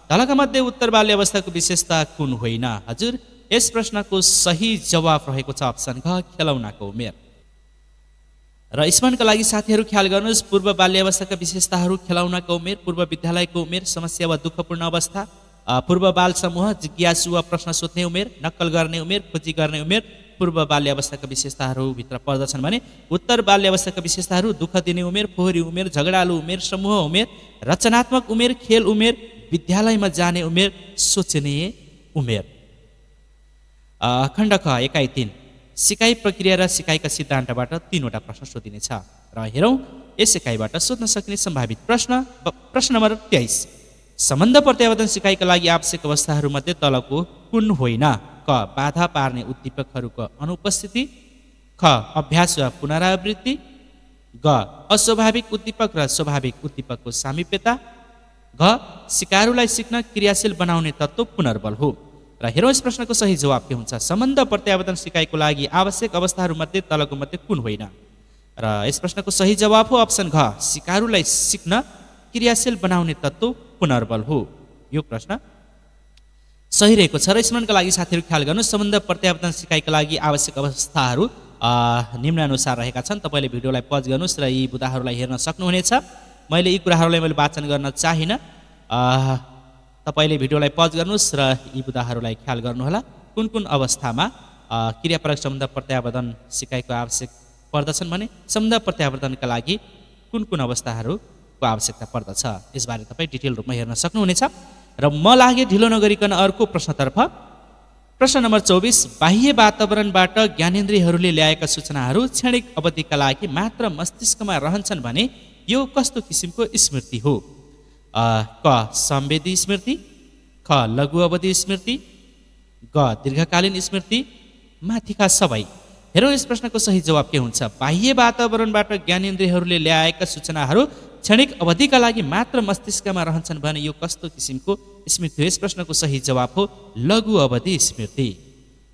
तलका मध्ये उत्तर बाल्य अवस्थाको विशेषता कुन होइन? हजुर यस प्रश्नको सही जवाब रहेको छ अप्सन ख खेलौनाको उमेर। र स्मरणका लागि साथीहरू ख्याल गर्नुहोस्, पूर्व बाल्य अवस्थाका विशेषताहरू खेलौनाको उमेर, पूर्व विद्यालयको उमेर, समस्या वा दुःखपूर्ण अवस्था, पूर्व बाल समूह, जिज्ञासु वा प्रश्न सोध्ने उमेर, नक्कल गर्ने उमेर, खोजी गर्ने उमेर पूर्व बाल्य अवस्थाका विशेषताहरूभित्र पर्दछन् भने उत्तर बाल्य अवस्थाका विशेषताहरू दुःख दिने उमेर, फोहोरी उमेर, झगडालु उमेर, समूह उमेर, रचनात्मक उमेर, खेल उमेर, विद्यालयमा जाने उमेर, सोचनीय उमेर। खण्ड ख एकाइ 3 सिकाइ प्रक्रिया र सिकाइका सिद्धान्तबाट 3वटा प्रश्न सोधिनेछ र हेरौँ यस एकाइबाट सोध्न सकिने सम्भावित प्रश्न नम्बर 23 सम्बन्ध प्रत्यावर्तन सिकाइका लागि आवश्यक अवस्थाहरूमध्ये तलको कुन होइन? क बाधा पार्ने उद्दीपकहरूको अनुपस्थिति, ख अभ्यास वा पुनरावृत्ति, ग अस्वाभाविक उद्दीपक र स्वाभाविक उद्दीपकको सामिप्यता, घ सिकारुलाई सिक्न क्रियाशील बनाउने तत्त्व पुनर्बल हो। र हेरौँ यस प्रश्नको सही जवाब के हुन्छ? सम्बन्ध प्रत्यावर्तन सिकाइको लागि आवश्यक अवस्थाहरूमध्ये तलको मध्ये कुन होइन? र यस प्रश्नको सही जवाब हो अप्सन घ सिकारुलाई सिक्न क्रियाशील बनाउने तत्त्व पुनर्बल हो। यो प्रश्न सही रहेको छ। र स्मरणका लागि साथीहरू ख्याल गर्नुहोस्, सम्बन्ध प्रत्यावर्तन सिकाइका लागि आवश्यक अवस्थाहरू निम्नानुसार रहेका छन्। तपाईँले भिडियोलाई पज गर्नुहोस् र यी बुदाहरूलाई हेर्न सक्नुहुनेछ। मैले यी कुराहरूलाई वाचन गर्न चाहिनँ। तपाईँले भिडियोलाई पज गर्नुहोस् र यी बुदाहरूलाई ख्याल गर्नुहोला। कुन कुन अवस्थामा क्रियापरक सम्बन्ध प्रत्यावर्तन सिकाइको आवश्यक पर्दछन् भने सम्बन्ध प्रत्यावर्तनका लागि कुन कुन अवस्थाहरूको आवश्यकता पर्दछ यसबारे तपाईँ डिटेल रूपमा हेर्न सक्नुहुनेछ। र म लागे ढिलो नगरिकन अर्को प्रश्नतर्फ। प्रश्न नम्बर 24 बाह्य वातावरणबाट ज्ञानेन्द्रियहरूले ल्याएका सूचनाहरू क्षणिक अवधिका लागि मात्र मस्तिष्कमा रहन्छन् भने यो कस्तो किसिमको स्मृति हो? क संवेदी स्मृति, ख लघु अवधि स्मृति, ग दीर्घकालीन स्मृति, माथिका सबै। हेरौँ यस प्रश्नको सही जवाब के हुन्छ? बाह्य वातावरणबाट ज्ञानेन्द्रियहरूले ल्याएका सूचनाहरू क्षणिक अवधिका लागि मात्र मस्तिष्कमा रहन्छन् भने यो कस्तो किसिमको स्मृति हो? यस प्रश्नको सही जवाब हो लघु अवधि स्मृति।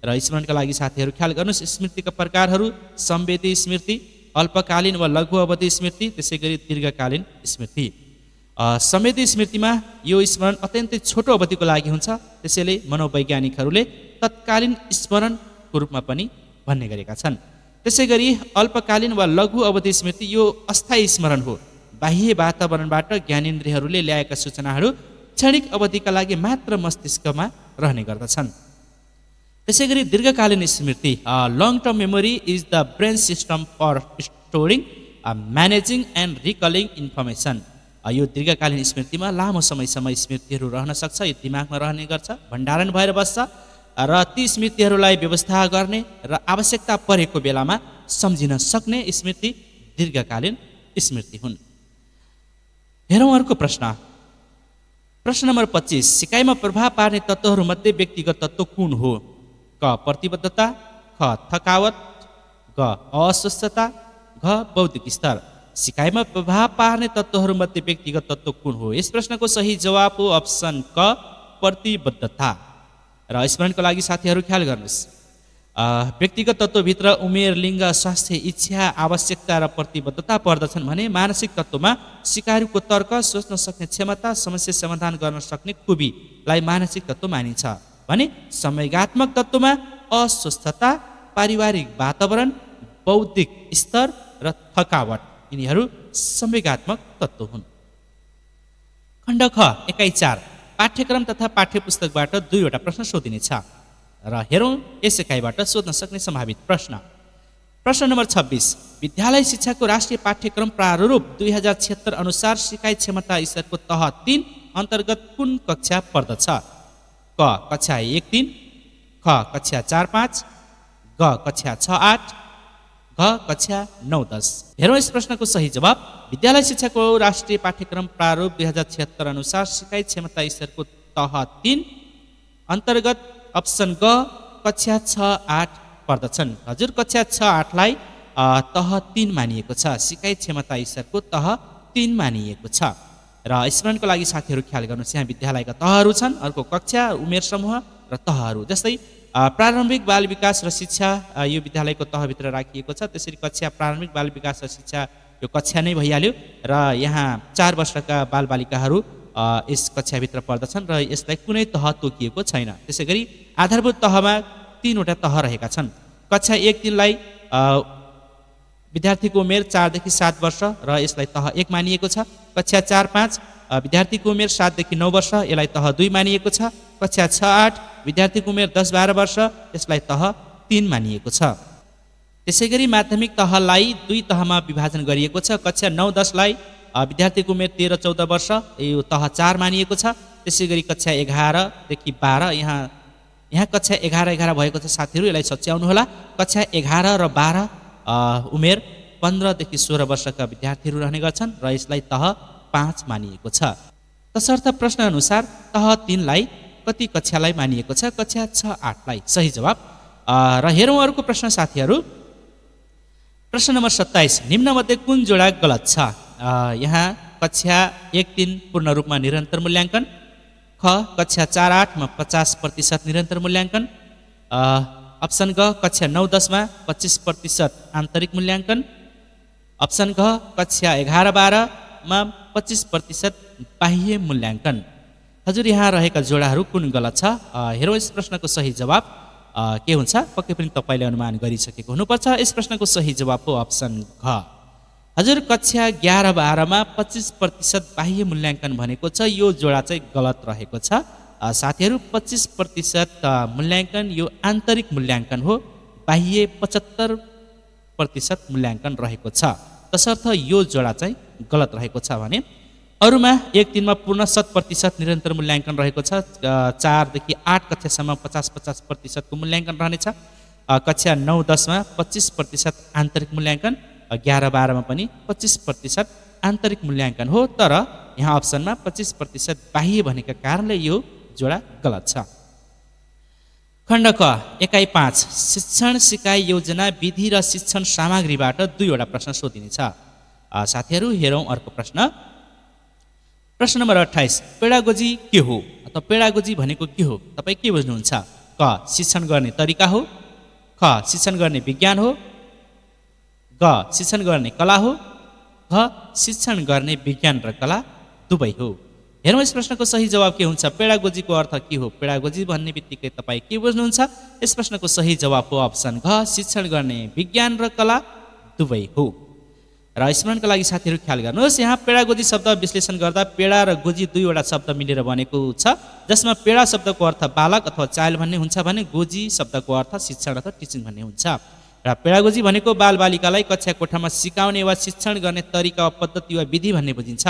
र स्मरणका लागि साथीहरू ख्याल गर्नुहोस्, स्मृतिका प्रकारहरू संवेदी स्मृति, अल्पकालीन वा लघु अवधि स्मृति, त्यसै गरी दीर्घकालीन स्मृति। संवेदी स्मृतिमा यो स्मरण अत्यन्तै छोटो अवधिको लागि हुन्छ, त्यसैले मनोवैज्ञानिकहरूले तत्कालीन स्मरणको रूपमा पनि भन्ने गरेका छन्। त्यसै गरी अल्पकालीन वा लघु अवधि स्मृति यो अस्थायी स्मरण हो। बाह्य वातावरणबाट ज्ञानेन्द्रियहरूले ल्याएका सूचनाहरू क्षणिक अवधिका लागि मात्र मस्तिष्कमा रहने गर्दछन्। त्यसै गरी दीर्घकालीन स्मृति long term memory is the brain system for storing managing and recalling information. यो दीर्घकालीन स्मृतिमा लामो समयसम्म स्मृतिहरू रहन सक्छ, यो दिमागमा रहने गर्छ, भण्डारण भएर बस्छ र ती स्मृतिहरूलाई व्यवस्था गर्ने र आवश्यकता परेको बेलामा सम्झिन सक्ने स्मृति दीर्घकालीन स्मृति हुन्। हेरौँ अर्को प्रश्न। प्रश्न नम्बर 25 सिकाइमा प्रभाव पार्ने तत्त्वहरूमध्ये व्यक्तिगत तत्त्व कुन हो? क प्रतिबद्धता, ख थकावट, ग अस्वस्थता, घ बौद्धिक स्तर। सिकाइमा प्रभाव पार्ने तत्त्वहरूमध्ये व्यक्तिगत तत्त्व कुन हो? यस प्रश्नको सही जवाब हो अप्सन क प्रतिबद्धता। र स्मरणको लागि साथीहरू ख्याल गर्नुहोस्, व्यक्तिगत तत्त्वभित्र उमेर, लिङ्ग, स्वास्थ्य, इच्छा, आवश्यकता र प्रतिबद्धता पर्दछन् भने मानसिक तत्त्वमा सिकारुको तर्क, सोच्न सक्ने क्षमता, समस्या समाधान गर्न सक्ने खुबीलाई मानसिक तत्त्व मानिन्छ। भने संवेगात्मक तत्त्वमा अस्वस्थता, पारिवारिक वातावरण, बौद्धिक स्तर र थकावट यिनीहरू संवेगात्मक तत्त्व हुन्। खण्ड ख एकाइ 4 पाठ्यक्रम तथा पाठ्यपुस्तकबाट 2वटा प्रश्न सोधिनेछ र हेरौँ यस एकाइबाट सोध्न सक्ने सम्भावित प्रश्न। प्रश्न नम्बर 26 विद्यालय शिक्षाको राष्ट्रिय पाठ्यक्रम प्रारूप 2076 अनुसार सिकाइ क्षमता स्तरको तह 3 अन्तर्गत कुन कक्षा पर्दछ? क कक्षा 1-3, ख कक्षा 4-5, ग कक्षा 6-8, घ कक्षा 9-10। हेरौँ यस प्रश्नको सही जवाब। विद्यालय शिक्षाको राष्ट्रिय पाठ्यक्रम प्रारूप 2076 अनुसार सिकाइ क्षमता स्तरको तह 3 अन्तर्गत अप्सन ग कक्षा 6-8 पर्दछन्। हजुर कक्षा 6-8लाई तह 3 मानिएको छ, सिकाइ क्षमता स्तरको तह 3 मानिएको छ। र स्मरणको लागि साथीहरू ख्याल गर्नुहोस्, यहाँ विद्यालयका तहहरू छन्, अर्को कक्षा, उमेर समूह र तहहरू। जस्तै प्रारम्भिक बाल विकास र शिक्षा यो विद्यालयको तहभित्र राखिएको छ, त्यसरी कक्षा प्रारम्भिक बाल विकास र शिक्षा यो कक्षा नै भइहाल्यो र यहाँ 4 वर्षका बालबालिकाहरू यस कक्षाभित्र पर्दछन् र यसलाई कुनै तह तोकिएको छैन। त्यसै गरी आधारभूत तहमा 3वटा तह रहेका छन्। कक्षा 1-3लाई विद्यार्थीको उमेर 4 देखि 7 वर्ष र यसलाई तह 1 मानिएको छ। कक्षा 4-5 विद्यार्थीको उमेर 7 देखि 9 वर्ष, यसलाई तह 2 मानिएको छ। कक्षा 6-8 विद्यार्थीको उमेर 10-12 वर्ष, यसलाई तह 3 मानिएको छ। त्यसै गरी माध्यमिक तहलाई 2 तहमा विभाजन गरिएको छ। कक्षा 9-10लाई विद्यार्थीको उमेर 13-14 वर्ष, यो तह 4 मानिएको छ। त्यसै गरी कक्षा 11 देखि 12 यहाँ कक्षा 11 भएको छ साथीहरू, यसलाई सच्याउनु होला। कक्षा 11 र 12 उमेर 15 देखि 16 वर्षका विद्यार्थीहरू रहने गर्छन् र यसलाई तह 5 मानिएको छ। तसर्थ प्रश्न अनुसार तह 3लाई कति कक्षालाई मानिएको छ? कक्षा 6-8लाई सही जवाब। र हेरौँ अर्को प्रश्न साथीहरू। प्रश्न नम्बर 27 निम्नमध्ये कुन जोडा गलत छ? यहाँ कक्षा 1-3 पूर्ण रूपमा निरन्तर मूल्याङ्कन, ख कक्षा 4-8मा 50% निरन्तर मूल्याङ्कन, अप्सन ग कक्षा 9-10मा 25% आन्तरिक मूल्याङ्कन, अप्सन घ कक्षा 11-12मा 25% बाह्य मूल्याङ्कन। हजुर यहाँ रहेका जोडाहरू कुन गलत छ? हेरौँ यस प्रश्नको सही जवाब के हुन्छ? पक्कै पनि तपाईँले अनुमान गरिसकेको हुनुपर्छ। यस प्रश्नको सही जवाब हो अप्सन घ। हजुर कक्षा 11-12मा 25% बाह्य मूल्याङ्कन भनेको छ, यो जोडा चाहिँ गलत रहेको छ साथीहरू। 25% मूल्याङ्कन यो आन्तरिक मूल्याङ्कन हो, बाह्य 75% मूल्याङ्कन रहेको छ। तसर्थ यो जोडा चाहिँ गलत रहेको छ भने अरूमा 1-3मा पूर्ण 100% निरन्तर मूल्याङ्कन रहेको छ। 4 देखि 8 कक्षासम्म 50% को मूल्याङ्कन रहनेछ। कक्षा 9-10मा 25% आन्तरिक मूल्याङ्कन, 11-12मा पनि 25% आन्तरिक मूल्याङ्कन हो, तर यहाँ अप्सनमा 25% बाह्य भनेका कारणले यो जोडा गलत छ। खण्ड क एकाइ 5 शिक्षण सिकाइ योजना विधि र शिक्षण सामग्रीबाट 2वटा प्रश्न सोधिनेछ साथीहरू। हेरौँ अर्को प्रश्न। प्रश्न नम्बर 28 पेडागोजी के हो अथवा पेडागोजी भनेको के हो? तपाईँ के बुझ्नुहुन्छ? क शिक्षण गर्ने तरिका हो, ख शिक्षण गर्ने विज्ञान हो, ग शिक्षण गर्ने कला हो, घ शिक्षण गर्ने विज्ञान र कला दुवै हो। हेरौँ यस प्रश्नको सही जवाब के हुन्छ? पेडागोजीको अर्थ के हो? पेडागोजी भन्ने बित्तिकै तपाईँ के बुझ्नुहुन्छ? यस प्रश्नको सही जवाब हो अप्सन घ शिक्षण गर्ने विज्ञान र कला दुवै हो। र स्मरणका लागि साथीहरू ख्याल गर्नुहोस्, यहाँ पेडागोजी शब्द विश्लेषण गर्दा पेडा र गोजी 2वटा शब्द मिलेर बनेको छ, जसमा पेडा शब्दको अर्थ बालक अथवा चाइल्ड भन्ने हुन्छ भने गोजी शब्दको अर्थ शिक्षण अथवा टिचिङ भन्ने हुन्छ। र पेडागोजी भनेको बालबालिकालाई कक्षा कोठामा सिकाउने वा शिक्षण गर्ने तरिका वा पद्धति वा विधि भन्ने बुझिन्छ।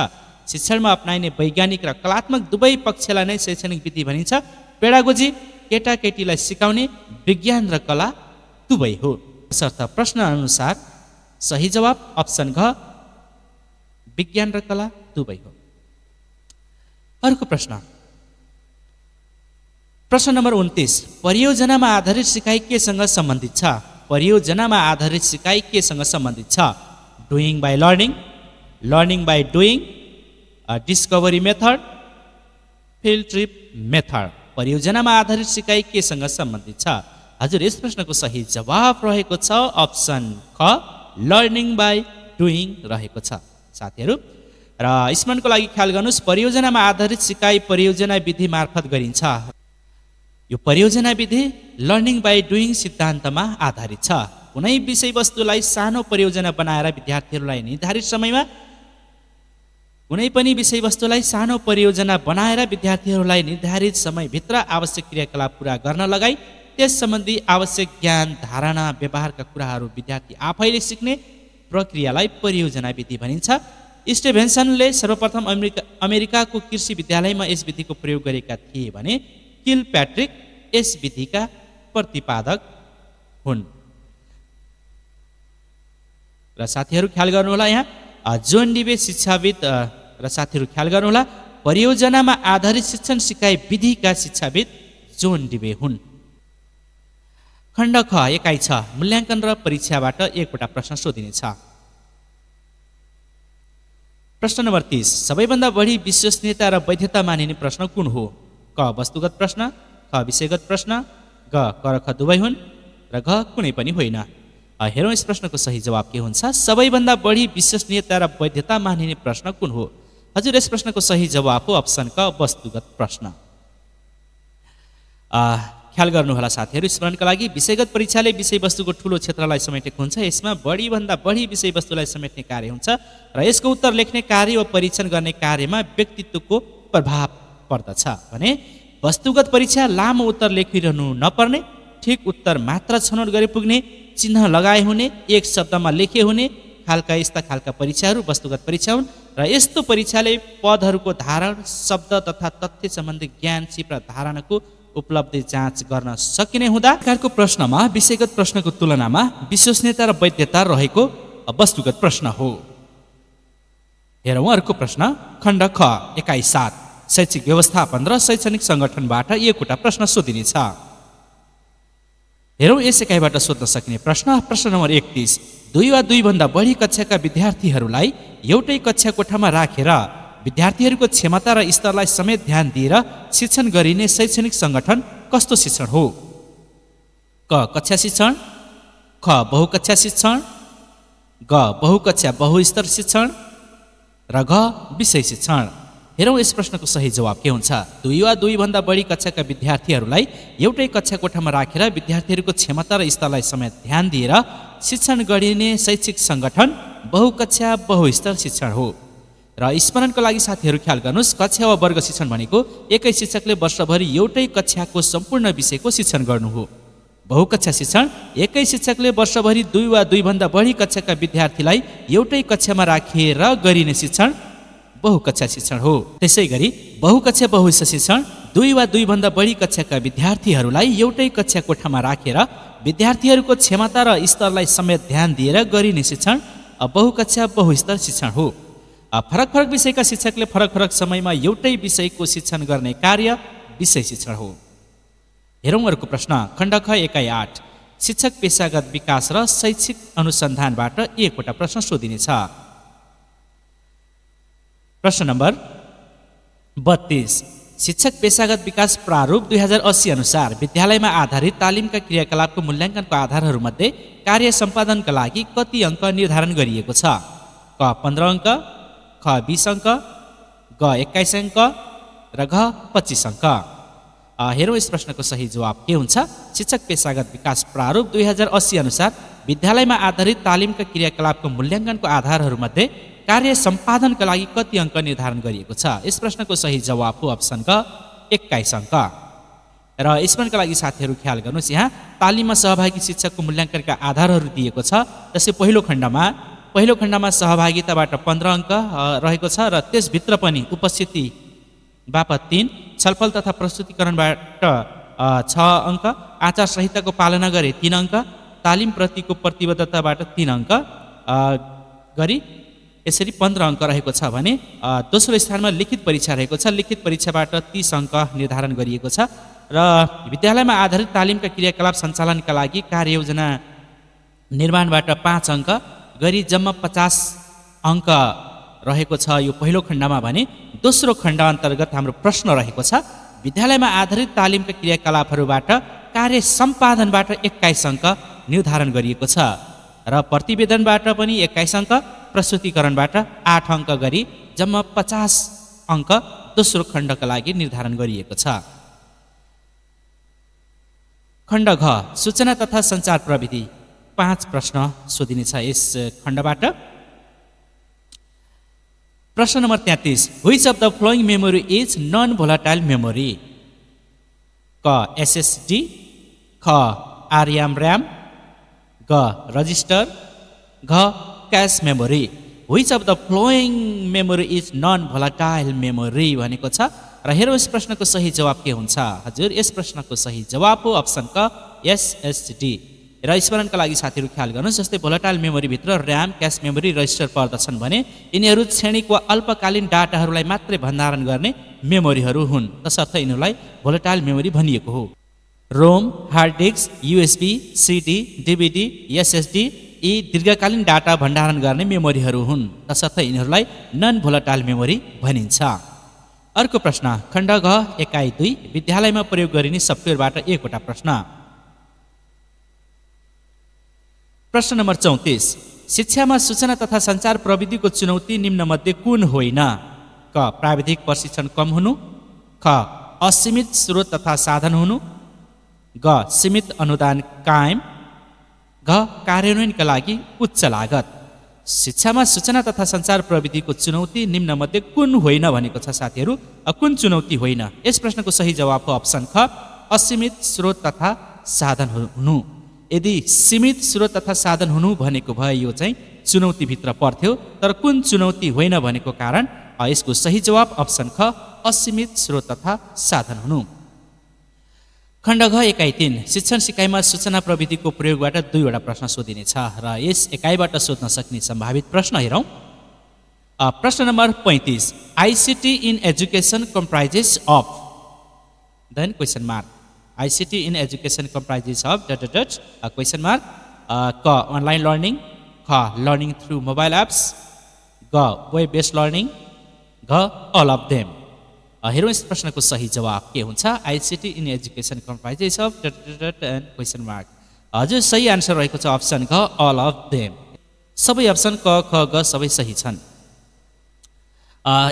शिक्षणमा अप्नाइने वैज्ञानिक र कलात्मक दुवै पक्षलाई नै शैक्षणिक विधि भनिन्छ। पेडागोजी केटाकेटीलाई सिकाउने विज्ञान र कला दुवै हो। तसर्थ प्रश्न अनुसार सही जवाब अप्सन घ विज्ञान र कला दुवै हो। अर्को प्रश्न। प्रश्न नम्बर 29 परियोजनामा आधारित सिकाइ केसँग सम्बन्धित छ? परियोजनामा आधारित सिकाइ केसँग सम्बन्धित छ? Doing by learning, learning by doing, discovery method, field trip method. परियोजनामा आधारित सिकाइ केसँग सम्बन्धित छ? हजुर यस प्रश्नको सही जवाब रहेको छ अप्सन ख लर्निङ बाई डुइङ रहेको छ साथीहरू। र स्मरणको लागि ख्याल गर्नुहोस्, परियोजनामा आधारित सिकाइ परियोजना विधि मार्फत गरिन्छ। यो परियोजना विधि लर्निङ बाई डुइङ सिद्धान्तमा आधारित छ। कुनै विषयवस्तुलाई सानो परियोजना बनाएर विद्यार्थीहरूलाई निर्धारित समयमा कुनै पनि विषयवस्तुलाई सानो परियोजना बनाएर विद्यार्थीहरूलाई निर्धारित समयभित्र आवश्यक क्रियाकलाप पुरा गर्न लगाई त्यस सम्बन्धी आवश्यक ज्ञान, धारणा, व्यवहारका कुराहरू विद्यार्थी आफैले सिक्ने प्रक्रियालाई परियोजना विधि भनिन्छ। स्टिभेन्सनले सर्वप्रथम अमेरिकाको कृषि विद्यालयमा यस विधिको प्रयोग गरेका थिए भने किलप्याट्रिक यस विधिका प्रतिपादक हुन्। र साथीहरू ख्याल गर्नुहोला, यहाँ जोन डिबे शिक्षाविद र साथीहरू ख्याल गर्नुहोला, परियोजनामा आधारित शिक्षण सिकाइ विधिका शिक्षाविद जोन डिबे हुन्। खण्ड ख एकाइ 6 मूल्याङ्कन र परीक्षाबाट एकवटा प्रश्न सोधिनेछ। प्रश्न नम्बर 30 सबैभन्दा बढी विश्वसनीयता र वैधता मानिने प्रश्न कुन हो? क वस्तुगत प्रश्न, ख विषयगत प्रश्न, ग क र ख दुवै हुन् र घ कुनै पनि होइन। हेरौँ यस प्रश्नको सही जवाब के हुन्छ। सबैभन्दा बढी विश्वसनीयता र वैधता मानिने प्रश्न कुन हो? हजुर यस प्रश्नको सही जवाब हो अप्सन क वस्तुगत प्रश्न। ख्याल गर्नुहोला साथीहरू, स्मरणका लागि विषयगत परीक्षाले विषयवस्तुको ठुलो क्षेत्रलाई समेटेको हुन्छ। यसमा बढीभन्दा बढी विषयवस्तुलाई समेट्ने कार्य हुन्छ र यसको उत्तर लेख्ने कार्य वा परीक्षण गर्ने कार्यमा व्यक्तित्वको प्रभाव पर्दछ भने वस्तुगत परीक्षा लामो उत्तर लेखिरहनु नपर्ने, ठिक उत्तर मात्र छनौट गरी पुग्ने, चिन्ह लगाए हुने, एक शब्दमा लेखे हुने खालका यस्ता खालका परीक्षाहरू वस्तुगत परीक्षा हुन् र यस्तो परीक्षाले पदहरूको धारण, शब्द तथा तथ्य सम्बन्धी ज्ञान, सिप र धारणाको उपलब्धि जाँच गर्न सकिने हुँदा प्रकारको प्रश्नमा विषयगत प्रश्नको तुलनामा विश्वसनीयता र वैधता रहेको वस्तुगत प्रश्न हो। हेरौँ अर्को प्रश्न खण्ड ख एकाइ 7 शैक्षिक व्यवस्थापन र शैक्षणिक सङ्गठनबाट एकवटा प्रश्न सोधिनेछ। हेरौँ यस एकाइबाट सोध्न सकिने प्रश्न। प्रश्न नम्बर 31 2 वा 2 भन्दा बढी कक्षाका विद्यार्थीहरूलाई एउटै कक्षा कोठामा राखेर विद्यार्थीहरूको क्षमता र स्तरलाई समेत ध्यान दिएर शिक्षण गरिने शैक्षणिक सङ्गठन कस्तो शिक्षण हो? क कक्षा शिक्षण, ख बहुकक्षा शिक्षण, ग बहुकक्षा बहुस्तर शिक्षण र घ विषय शिक्षण। हेरौँ यस प्रश्नको सही जवाब के हुन्छ। 2 वा 2 भन्दा बढी कक्षाका विद्यार्थीहरूलाई एउटै कक्षा कोठामा राखेर विद्यार्थीहरूको क्षमता र स्तरलाई समेत ध्यान दिएर शिक्षण गरिने शैक्षिक सङ्गठन बहुकक्षा बहुस्तर शिक्षण हो। र स्मरणको लागि साथीहरू ख्याल गर्नुहोस्, कक्षा वा वर्ग शिक्षण भनेको एकै शिक्षकले वर्षभरि एउटै कक्षाको सम्पूर्ण विषयको शिक्षण गर्नु हो। बहुकक्षा शिक्षण एकै शिक्षकले वर्षभरि 2 वा 2 भन्दा बढी कक्षाका विद्यार्थीलाई एउटै कक्षामा राखेर गरिने शिक्षण बहुकक्षा शिक्षण हो। त्यसै गरी बहुकक्षा बहुस्तर शिक्षण 2 वा 2 भन्दा बढी कक्षाका विद्यार्थीहरूलाई एउटै कक्षा कोठामा राखेर विद्यार्थीहरूको क्षमता र स्तरलाई समेत ध्यान दिएर गरिने शिक्षण बहुकक्षा बहुस्तर शिक्षण हो। फरक फरक विषयका शिक्षकले फरक फरक समयमा एउटै विषयको शिक्षण गर्ने कार्य विषय शिक्षण हो। हेरौँ अर्को प्रश्न खण्ड ख एकाइ 8 शिक्षक पेशागत विकास र शैक्षिक अनुसन्धानबाट एकवटा प्रश्न सोधिनेछ। प्रश्न नम्बर 32 शिक्षक पेशागत विकास प्रारूप 2080 अनुसार विद्यालयमा आधारित तालिमका क्रियाकलापको मूल्याङ्कनको आधारहरूमध्ये कार्य सम्पादनका लागि कति अङ्क निर्धारण गरिएको छ? क 15 अङ्क, ख 20 अङ्क, ग 21 अङ्क र घ 25 अङ्क। हेरौँ यस प्रश्नको सही जवाब के हुन्छ। शिक्षक पेशागत विकास प्रारूप 2080 अनुसार विद्यालयमा आधारित तालिमका क्रियाकलापको मूल्याङ्कनको आधारहरूमध्ये कार्य सम्पादनका लागि कति अङ्क निर्धारण गरिएको छ? यस प्रश्नको सही जवाब हो अप्सन क 21 अङ्क। र स्मरणका लागि साथीहरू ख्याल गर्नुहोस्, यहाँ तालिममा सहभागी शिक्षकको मूल्याङ्कनका आधारहरू दिएको छ। जस्तै पहिलो खण्डमा सहभागिताबाट 15 अङ्क रहेको छ र त्यसभित्र पनि उपस्थिति बापत 3, छलफल तथा प्रस्तुतिकरणबाट 6 अङ्क, आचार संहिताको पालना गरे 3 अङ्क, तालिमप्रतिको प्रतिबद्धताबाट 3 अङ्क गरी यसरी 15 अङ्क रहेको छ भने दोस्रो स्थानमा लिखित परीक्षा रहेको छ। लिखित परीक्षाबाट 30 अङ्क निर्धारण गरिएको छ र विद्यालयमा आधारित तालिमका क्रियाकलाप सञ्चालनका लागि कार्ययोजना निर्माणबाट 5 अङ्क गरी जम्मा 50 अङ्क रहेको छ यो पहिलो खण्डमा भने दोस्रो खण्ड अन्तर्गत हाम्रो प्रश्न रहेको छ विद्यालयमा आधारित तालिमका क्रियाकलापहरूबाट कार्य सम्पादनबाट 21 अङ्क निर्धारण गरिएको छ र प्रतिवेदनबाट पनि 21 अङ्क, प्रस्तुतिकरणबाट 8 अङ्क गरी जम्मा 50 अङ्क दोस्रो खण्डका लागि निर्धारण गरिएको छ। खण्ड घ सूचना तथा सञ्चार प्रविधि 5 प्रश्न सोधिनेछ यस खण्डबाट। प्रश्न number 33 which of the following memory is non volatile memory? क एसएसडी, ख आरएम र्याम, ग रजिस्टर, घ cache memory. Which of the following memory is non volatile memory भनेको छ र हेरौँ यस प्रश्नको सही जवाब के हुन्छ। हजुर यस प्रश्नको सही जवाब हो अप्सन क एसएसडी। र स्मरणका लागि साथीहरू ख्याल गर्नुहोस्, जस्तै भोलाटाइल मेमोरीभित्र र्याम, क्यास मेमोरी, रजिस्टर पर्दछन् भने यिनीहरू क्षणिक वा अल्पकालीन डाटाहरूलाई मात्रै भण्डारण गर्ने मेमोरीहरू हुन्, तसर्थ यिनीहरूलाई भोलाटाइल मेमोरी भनिएको हो। ROM, hard disk, USB, CD, DVD, SSD यी दीर्घकालीन डाटा भण्डारण गर्ने मेमोरीहरू हुन्, तसर्थ यिनीहरूलाई नन भोलाटाइल मेमोरी भनिन्छ। अर्को प्रश्न खण्ड घ एकाइ 2 विद्यालयमा प्रयोग गरिने सफ्टवेयरबाट एकवटा प्रश्न। प्रश्न नम्बर 34 शिक्षामा सूचना तथा सञ्चार प्रविधिको चुनौती निम्नमध्ये कुन होइन? क प्राविधिक प्रशिक्षण कम हुनु, ख असीमित स्रोत तथा साधन हुनु, ग सीमित अनुदान कायम, घ कार्यान्वयनका लागि उच्च लागत। शिक्षामा सूचना तथा सञ्चार प्रविधिको चुनौती निम्नमध्ये कुन होइन भनेको छ साथीहरू। कुन चुनौती होइन? यस प्रश्नको सही जवाब हो अप्सन ख असीमित स्रोत तथा साधन हुनु। यदि सीमित स्रोत तथा साधन हुनु भनेको भए यो चाहिँ चुनौतीभित्र पर्थ्यो, तर कुन चुनौती होइन भनेको कारण यसको सही जवाब अप्सन ख असीमित स्रोत तथा साधन हुनु। खण्ड घ एकाइ 3 शिक्षण सिकाइमा सूचना प्रविधिको प्रयोगबाट 2वटा प्रश्न सोधिनेछ र यस एकाइबाट सोध्न सक्ने सम्भावित प्रश्न हेरौँ। प्रश्न number 35 ICT in education comprises of then question mark ICT in education comprises of question mark क अनलाइन लर्निङ, ख लर्निङ थ्रु मोबाइल एप्स, ग वेब बेस्ड लर्निङ, घ अल अफ देम। हेरौँ यस प्रश्नको सही जवाब के हुन्छ। ICT in education comprises of and question mark. हजुर सही आन्सर रहेको छ अप्सन घ अल अफ देम। सबै अप्सन क ख ग सबै सही छन्।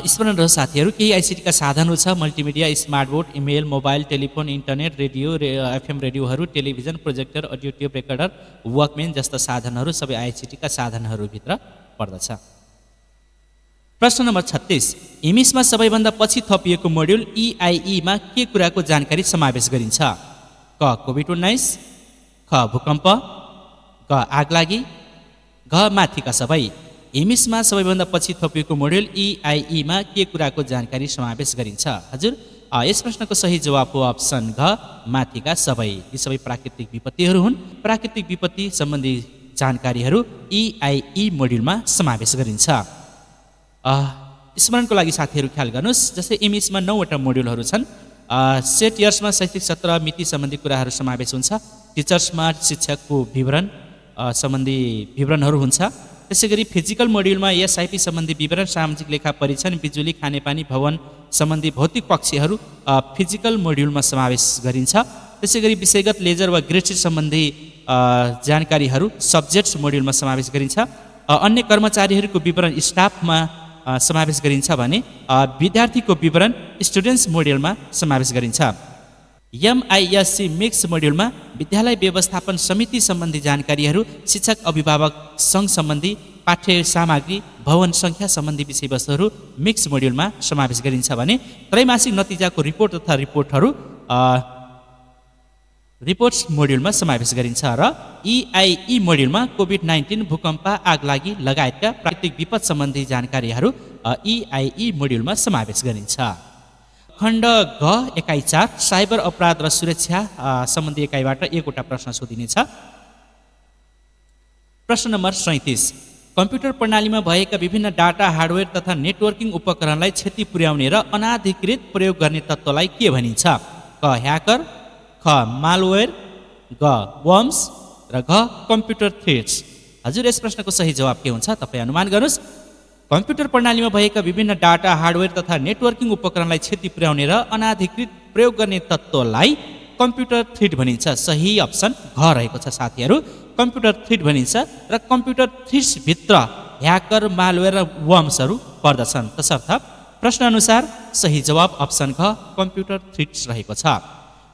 स्मरण रहोस् साथीहरू, केही आइसिटीका साधनहरू छ multimedia, smart board, email, mobile, telephone, internet, radio, FM रेडियोहरू, television, projector, audio tape recorder, walkman जस्ता साधनहरू सबै आइसिटीका साधनहरूभित्र पर्दछ। प्रश्न नम्बर 36 इमिसमा सबैभन्दा पछि थपिएको मोड्युल इआइईमा के कुराको जानकारी समावेश गरिन्छ? क कोभिड-19, ख भूकम्प, ग आगलागी, घ माथिका सबै। इमिसमा सबैभन्दा पछि थपिएको मोड्युल इआइईमा के कुराको जानकारी समावेश गरिन्छ? हजुर यस प्रश्नको सही जवाब हो अप्सन घ माथिका सबै। यी सबै प्राकृतिक विपत्तिहरू हुन्। प्राकृतिक विपत्ति सम्बन्धी जानकारीहरू इआइई मोड्युलमा समावेश गरिन्छ। स्मरणको लागि साथीहरू ख्याल गर्नुहोस्, जस्तै इमिसमा 9वटा मोड्युलहरू छन्। सेट इयर्समा शैक्षिक सत्र मिति सम्बन्धी कुराहरू समावेश हुन्छ। टिचर्समा शिक्षकको विवरण सम्बन्धी विवरणहरू हुन्छ। त्यसै गरी फिजिकल मोड्युलमा एसआइपी सम्बन्धी विवरण, सामाजिक लेखा परीक्षण, बिजुली, खानेपानी, भवन सम्बन्धी भौतिक पक्षहरू फिजिकल मोड्युलमा समावेश गरिन्छ। त्यसै गरी विषयगत लेजर वा ग्रेडसिट सम्बन्धी जानकारीहरू सब्जेक्ट्स मोड्युलमा समावेश गरिन्छ। अन्य कर्मचारीहरूको विवरण स्टाफमा समावेश गरिन्छ भने विद्यार्थीको विवरण स्टुडेन्ट्स मोड्युलमा समावेश गरिन्छ। एमआइएससी मिक्स मोड्युलमा विद्यालय व्यवस्थापन समिति सम्बन्धी जानकारीहरू, शिक्षक अभिभावक सङ्घ सम्बन्धी पाठ्य सामग्री, भवन सङ्ख्या सम्बन्धी विषयवस्तुहरू मिक्स मोड्युलमा समावेश गरिन्छ भने त्रैमासिक नतिजाको रिपोर्ट तथा रिपोर्ट्स मोड्युलमा समावेश गरिन्छ। र इआइई मोड्युलमा कोभिड-19, भूकम्प, आगलागी लगायतका प्राकृतिक विपद सम्बन्धी जानकारीहरू इआइई मोड्युलमा समावेश गरिन्छ। खण्ड घ एकाइ 4 साइबर अपराध र सुरक्षा सम्बन्धी एकाइबाट एकवटा प्रश्न सोधिनेछ। प्रश्न नम्बर 37 कम्प्युटर प्रणालीमा भएका विभिन्न डाटा, हार्डवेयर तथा नेटवर्किङ उपकरणलाई क्षति पुर्याउने र अनाधिकृत प्रयोग गर्ने तत्त्वलाई के भनिन्छ? क ह्याकर, ख मालवेयर, ग वर्म्स र घ कम्प्युटर थ्रेट्स। हजुर यस प्रश्नको सही जवाब के हुन्छ तपाईँ अनुमान गर्नुहोस्। कम्प्युटर प्रणालीमा भएका विभिन्न डाटा, हार्डवेयर तथा नेटवर्किङ उपकरणलाई क्षति पुर्याउने र अनाधिकृत प्रयोग गर्ने तत्त्वलाई कम्प्युटर थ्रेट भनिन्छ। सही अप्सन घ रहेको छ साथीहरू, कम्प्युटर थ्रेट भनिन्छ। र कम्प्युटर थ्रेट्सभित्र ह्याकर, मालवेयर र वर्म्सहरू पर्दछन्, तसर्थ प्रश्न अनुसार सही जवाब अप्सन घ कम्प्युटर थ्रेट्स रहेको छ।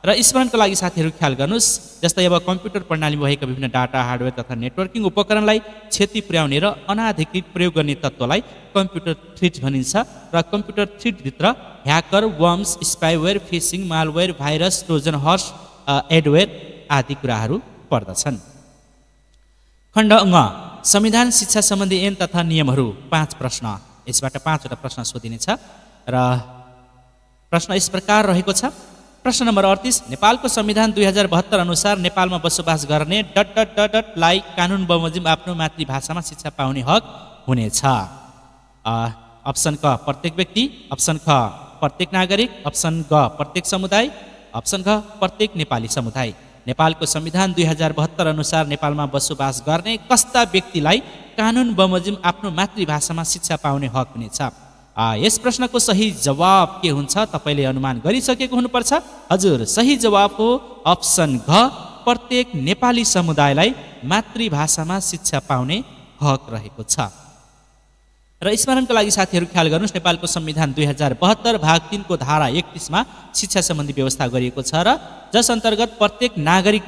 र स्मरणको लागि साथीहरू ख्याल गर्नुहोस्, जस्तै अब कम्प्युटर प्रणालीमा भएका विभिन्न डाटा, हार्डवेयर तथा नेटवर्किङ उपकरणलाई क्षति पुर्याउने र अनाधिकृत प्रयोग गर्ने तत्त्वलाई कम्प्युटर थ्रेट भनिन्छ र कम्प्युटर थ्रेटभित्र hacker, worms, spyware, phishing, malware, virus, Trojan horse, adware आदि कुराहरू पर्दछन्। खण्ड ङ संविधान शिक्षा सम्बन्धी ऐन तथा नियमहरू 5 प्रश्न, यसबाट 5 वटा प्रश्न सोधिनेछ र प्रश्न यस प्रकार रहेको छ। प्रश्न नम्बर 38, नेपालको संविधान 2072 अनुसार नेपालमा बसोबास गर्ने ... लाई कानुन बमोजिम आफ्नो मातृभाषामा शिक्षा पाउने हक हुनेछ। अप्सन क प्रत्येक व्यक्ति, अप्सन ख प्रत्येक नागरिक, अप्सन ग प्रत्येक समुदाय, अप्सन घ प्रत्येक नेपाली समुदाय। नेपालको संविधान 2072 अनुसार नेपालमा बसोबास गर्ने कस्ता व्यक्तिलाई कानुन बमोजिम आफ्नो मातृभाषामा शिक्षा पाउने हक हुनेछ? यस प्रश्नको सही जवाब के हुन्छ तपाईले अनुमान गरिसकेको हुनुपर्छ। हजुर, सही जवाब हो अप्सन घ प्रत्येक नेपाली समुदायलाई मातृभाषामा शिक्षा पाउने हक रहेको छ। र स्मरणको लागि साथीहरू ख्याल गर्नुहोस्, नेपालको संविधान 2072 भाग 3 को धारा 31 मा शिक्षा सम्बन्धी व्यवस्था गरिएको छ र जस अन्तर्गत प्रत्येक नागरिक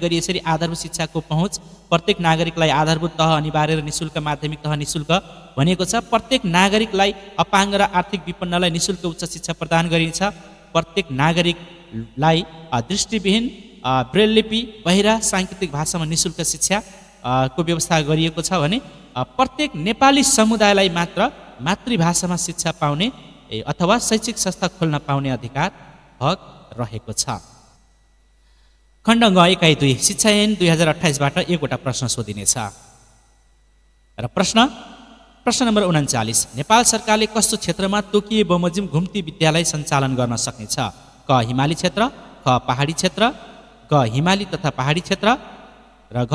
गरी यसरी आधारभूत शिक्षाको पहुँच, प्रत्येक नागरिकलाई आधारभूत तह अनिवार्य र निशुल्क माध्यमिक तह निशुल्क भनिएको छ। प्रत्येक नागरिकलाई अपाङ्ग र आर्थिक विपन्नलाई निशुल्क उच्च शिक्षा प्रदान गरिन्छ। प्रत्येक नागरिकलाई दृष्टिविहीन, ब्रेल लिपि, बहिरा, सांकेतिक भाषामा निशुल्क शिक्षा को व्यवस्था गरिएको छ भने प्रत्येक नेपाली समुदायलाई मात्र मातृभाषामा शिक्षा पाउने अथवा शैक्षिक संस्था खोल्न पाउने अधिकार हक रहेको छ। खण्ड ग इकाइ 2 शिक्षा ऐन 2028 बाट 1 वटा प्रश्न सोधिनेछ र प्रश्न नम्बर 39, नेपाल सरकारले कस्तो क्षेत्रमा तोकिए बमोजिम घुम्ती विद्यालय सञ्चालन गर्न सक्नेछ? क हिमाली क्षेत्र, ख पहाडी क्षेत्र, ग हिमाली तथा पहाडी क्षेत्र र घ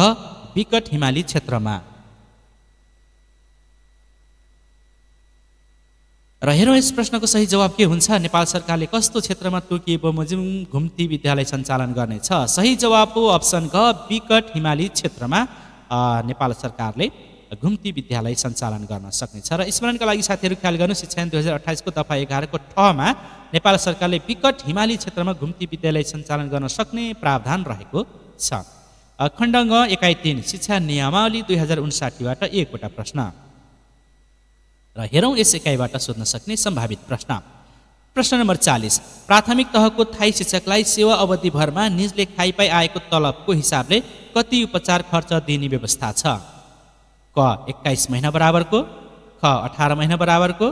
विकट हिमाली क्षेत्रमा। र हेरौँ यस प्रश्नको सही जवाब के हुन्छ। नेपाल सरकारले कस्तो क्षेत्रमा तोकिए बमोजिम घुम्ती विद्यालय सञ्चालन गर्नेछ? सही जवाब हो अप्सन घ विकट हिमाली क्षेत्रमा नेपाल सरकारले घुम्ती विद्यालय सञ्चालन गर्न सक्नेछ। र स्मरणका लागि साथीहरू ख्याल गर्नु, शिक्षा ऐन 2028 को दफा 11 को ठ मा नेपाल सरकारले विकट हिमाली क्षेत्रमा घुम्ती विद्यालय सञ्चालन गर्न सक्ने प्रावधान रहेको छ। खण्ड ङ इकाइ 3 शिक्षा नियमावली 2059 बाट 1 वटा प्रश्न र हेरौँ यस इकाइबाट सोध्न सक्ने सम्भावित प्रश्न। प्रश्न नम्बर 40, प्राथमिक तहको थाई शिक्षकलाई सेवा अवधि भरमा निजले खाइपाई आएको तलबको हिसाबले कति उपचार खर्च दिने व्यवस्था छ? क 21 महिना बराबरको, ख 18 महिना बराबरको,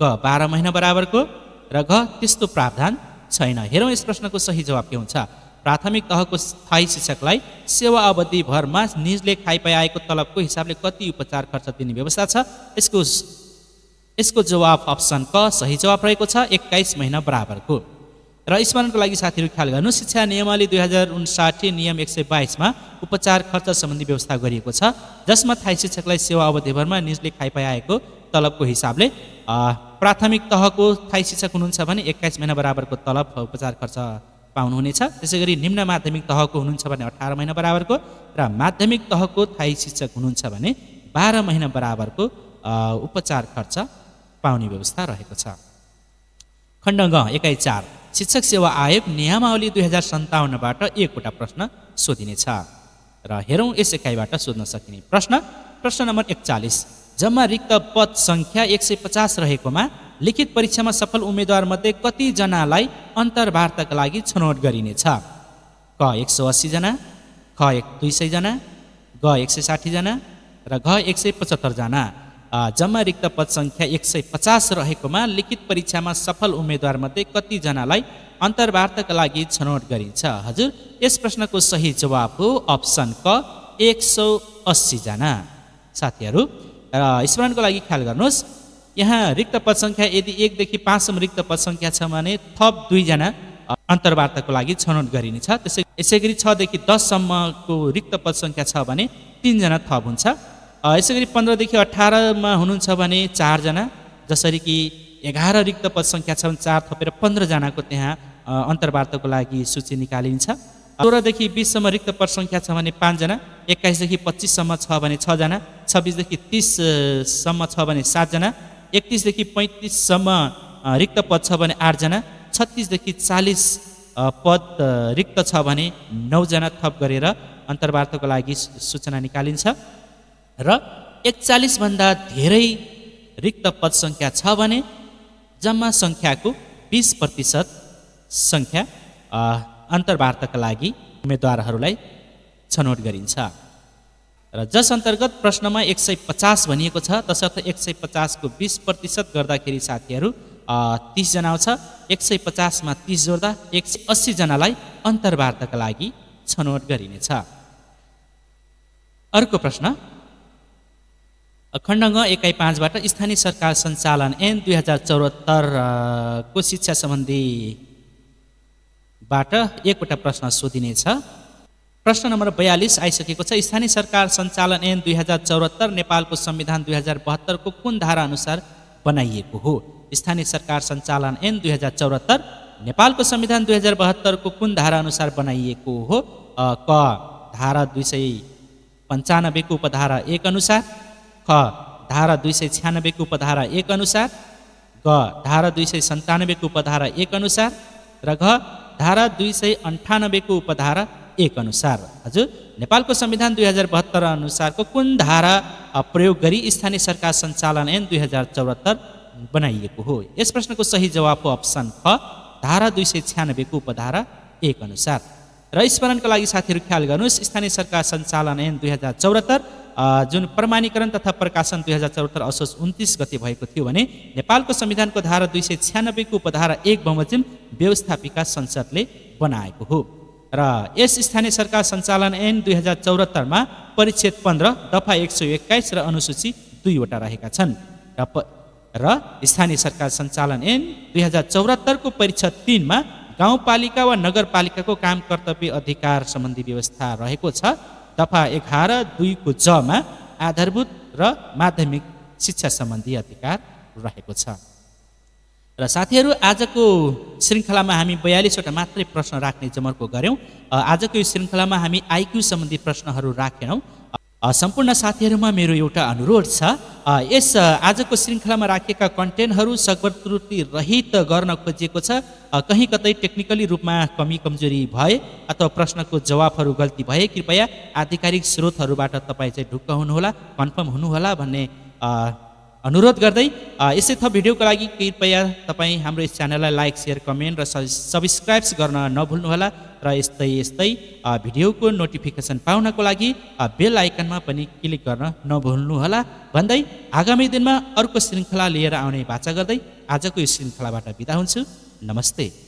ग 12 महिना बराबरको र घ त्यस्तो प्रावधान छैन। हेरौँ यस प्रश्नको सही जवाब के हुन्छ। प्राथमिक तहको थाई शिक्षकलाई सेवा अवधि भरमा निजले खाइपाई आएको तलबको हिसाबले कति उपचार खर्च दिने व्यवस्था छ? यसको जवाब अप्सन क सही जवाब रहेको छ 21 महिना बराबरको। र स्मरणको लागि साथीहरू ख्याल गर्नु, शिक्षा नियमावली 2059 नियम 122 मा उपचार खर्च सम्बन्धी व्यवस्था गरिएको छ, जसमा थाई शिक्षकलाई सेवा अवधिभरमा निजले खाइपाई आएको तलबको हिसाबले प्राथमिक तहको थाई शिक्षक हुनुहुन्छ भने 21 महिना बराबरको तलब उपचार खर्च पाउनुहुनेछ। त्यसैगरी निम्न माध्यमिक तहको हुनुहुन्छ भने 18 महिना बराबरको र माध्यमिक तहको थाई शिक्षक हुनुहुन्छ भने 12 महिना बराबरको उपचार खर्च पाउने व्यवस्था रहेको छ। खण्ड ग इकाइ 4 शिक्षक सेवा आयोग नियमावली 2057 बाट 1 वटा प्रश्न सोधिनेछ र हेरौँ यस इकाइबाट सोध्न सकिने प्रश्न नम्बर 41, जम्मा रिक्त पद संख्या 150 रहेकोमा लिखित परीक्षामा सफल उम्मेदवार मध्ये कति जनालाई अन्तर्वार्ताका लागि छनौट गरिनेछ? क 180 जना, ख 200 जना, ग 160 जना र घ 175 जना। जम्मा रिक्त पद संख्या 150 रहेकोमा लिखित परीक्षामा सफल उम्मेदवार मध्ये कति जनालाई अन्तर्वार्ताका लागि छनौट गरिन्छ? हजुर, यस प्रश्नको सही जवाब हो अप्सन क 180 जना। साथीहरू स्मरणको लागि ख्याल गर्नुहोस्, यहाँ रिक्त पद संख्या यदि 1 देखि 5 सम्म रिक्त पद संख्या छ भने थप 2 जना अन्तर्वार्ताको लागि छनौट गरिनेछ। यसैगरी 6 देखि 10 सम्मको रिक्त पद संख्या छ भने 3 जना थप हुन्छ। यसैगरी 15 देखि 18 मा हुनुहुन्छ भने 4 जना, जसरी कि 11 रिक्त पद संख्या छ भने 4 थपेर 15 जनाको त्यहाँ अन्तर्वार्ताको लागि सूची निकालिन्छ। 16 देखि 20 सम्म रिक्त पद संख्या छ भने 5 जना, 21 देखि 25 सम्म छ भने 6 जना, 26 देखि 30 सम्म छ भने 7 जना, 31 देखि 35 सम्म रिक्त पद छ भने 8 जना, 36 देखि 40 पद रिक्त छ भने 9 जना थप गरेर अन्तर्वार्ताको लागि सूचना निकालिन्छ र 41 भन्दा धेरै रिक्त पद संख्या छ भने जम्मा संख्याको 20% संख्या अन्तर्वार्ताका लागि उम्मेदवारहरूलाई छनौट गरिन्छ र जस अन्तर्गत प्रश्नमा 150 भनिएको छ तसर्थ 150 को 20% गर्दाखेरि साथीहरू 30 जना आउँछ 150 मा 30 जोड्दा 180 जनालाई अन्तर्वार्ताका लागि छनौट गरिनेछ। अर्को प्रश्न खण्ड ग एकाइ 5 बाट स्थानीय सरकार सञ्चालन ऐन 2074 को शिक्षा सम्बन्धी बाट एकवटा प्रश्न सोधिनेछ। प्रश्न नम्बर 42 आइसकेको छ। स्थानीय सरकार सञ्चालन ऐन 2074 नेपालको संविधान 2072 को कुन धारा अनुसार बनाइएको हो? स्थानीय सरकार सञ्चालन ऐन 2074 नेपालको संविधान 2072 को कुन धारा अनुसार बनाइएको हो? क धारा 295 को उपधारा 1 अनुसार, ख धारा 296 को उपधारा 1 अनुसार, ग धारा 297 को उपधारा 1 अनुसार र घ धारा 298 को उपधारा 1 अनुसार। हजुर नेपालको संविधान 2072 अनुसारको कुन धारा प्रयोग गरी स्थानीय सरकार सञ्चालन ऐन 2074 बनाइएको हो? यस प्रश्नको सही जवाफ हो अप्सन ख धारा 296 को उपधारा 1 अनुसार। र स्मरणको लागि साथीहरू ख्याल गर्नुहोस्, स्थानीय सरकार सञ्चालन ऐन 2074 जुन प्रमाणीकरण तथा प्रकाशन 2074 असोज 29 गते भएको थियो भने नेपालको संविधानको धारा 296 को उपधारा 1 बमोजिम व्यवस्थापिका संसदले बनाएको हो र यस स्थानीय सरकार सञ्चालन ऐन 2074 मा परिच्छेद 15 दफा 121 र अनुसूची 2 वटा रहेका छन् र स्थानीय सरकार सञ्चालन ऐन 2074 को परिच्छेद 3 मा गाउँपालिका वा नगरपालिकाको काम कर्तव्य अधिकार सम्बन्धी व्यवस्था रहेको छ। दफा 11(2) को ज मा आधारभूत र माध्यमिक शिक्षा सम्बन्धी अधिकार रहेको छ। र साथीहरू आजको श्रृङ्खलामा हामी 42 वटा मात्रै प्रश्न राख्ने जमर्को गर्यौं। आजको यो श्रृङ्खलामा हामी आइक्यू सम्बन्धी प्रश्नहरू राखेनौं। सम्पूर्ण साथीहरूमा मेरो एउटा अनुरोध छ, यस आजको श्रृङ्खलामा राखेका कन्टेन्टहरू सकभर त्रुटि रहित गर्न खोजिएको छ। कहीँ कतै टेक्निकली रूपमा कमी कमजोरी भए अथवा प्रश्नको जवाफहरू गल्ती भए कृपया आधिकारिक स्रोतहरूबाट तपाईँ चाहिँ ढुक्क हुनुहोला, कन्फर्म हुनुहोला भन्ने अनुरोध गर्दै यसै थप भिडियोको लागि कृपया तपाईँ हाम्रो यस च्यानललाई लाइक, सेयर, कमेन्ट र सब्सक्राइब गर्न नभुल्नुहोला र यस्तै भिडियोको नोटिफिकेसन पाउनको लागि बेल आइकनमा पनि क्लिक गर्न नभुल्नुहोला भन्दै आगामी दिनमा अर्को श्रृङ्खला लिएर आउने बाचा गर्दै आजको यो श्रृङ्खलाबाट बिदा हुन्छु। नमस्ते।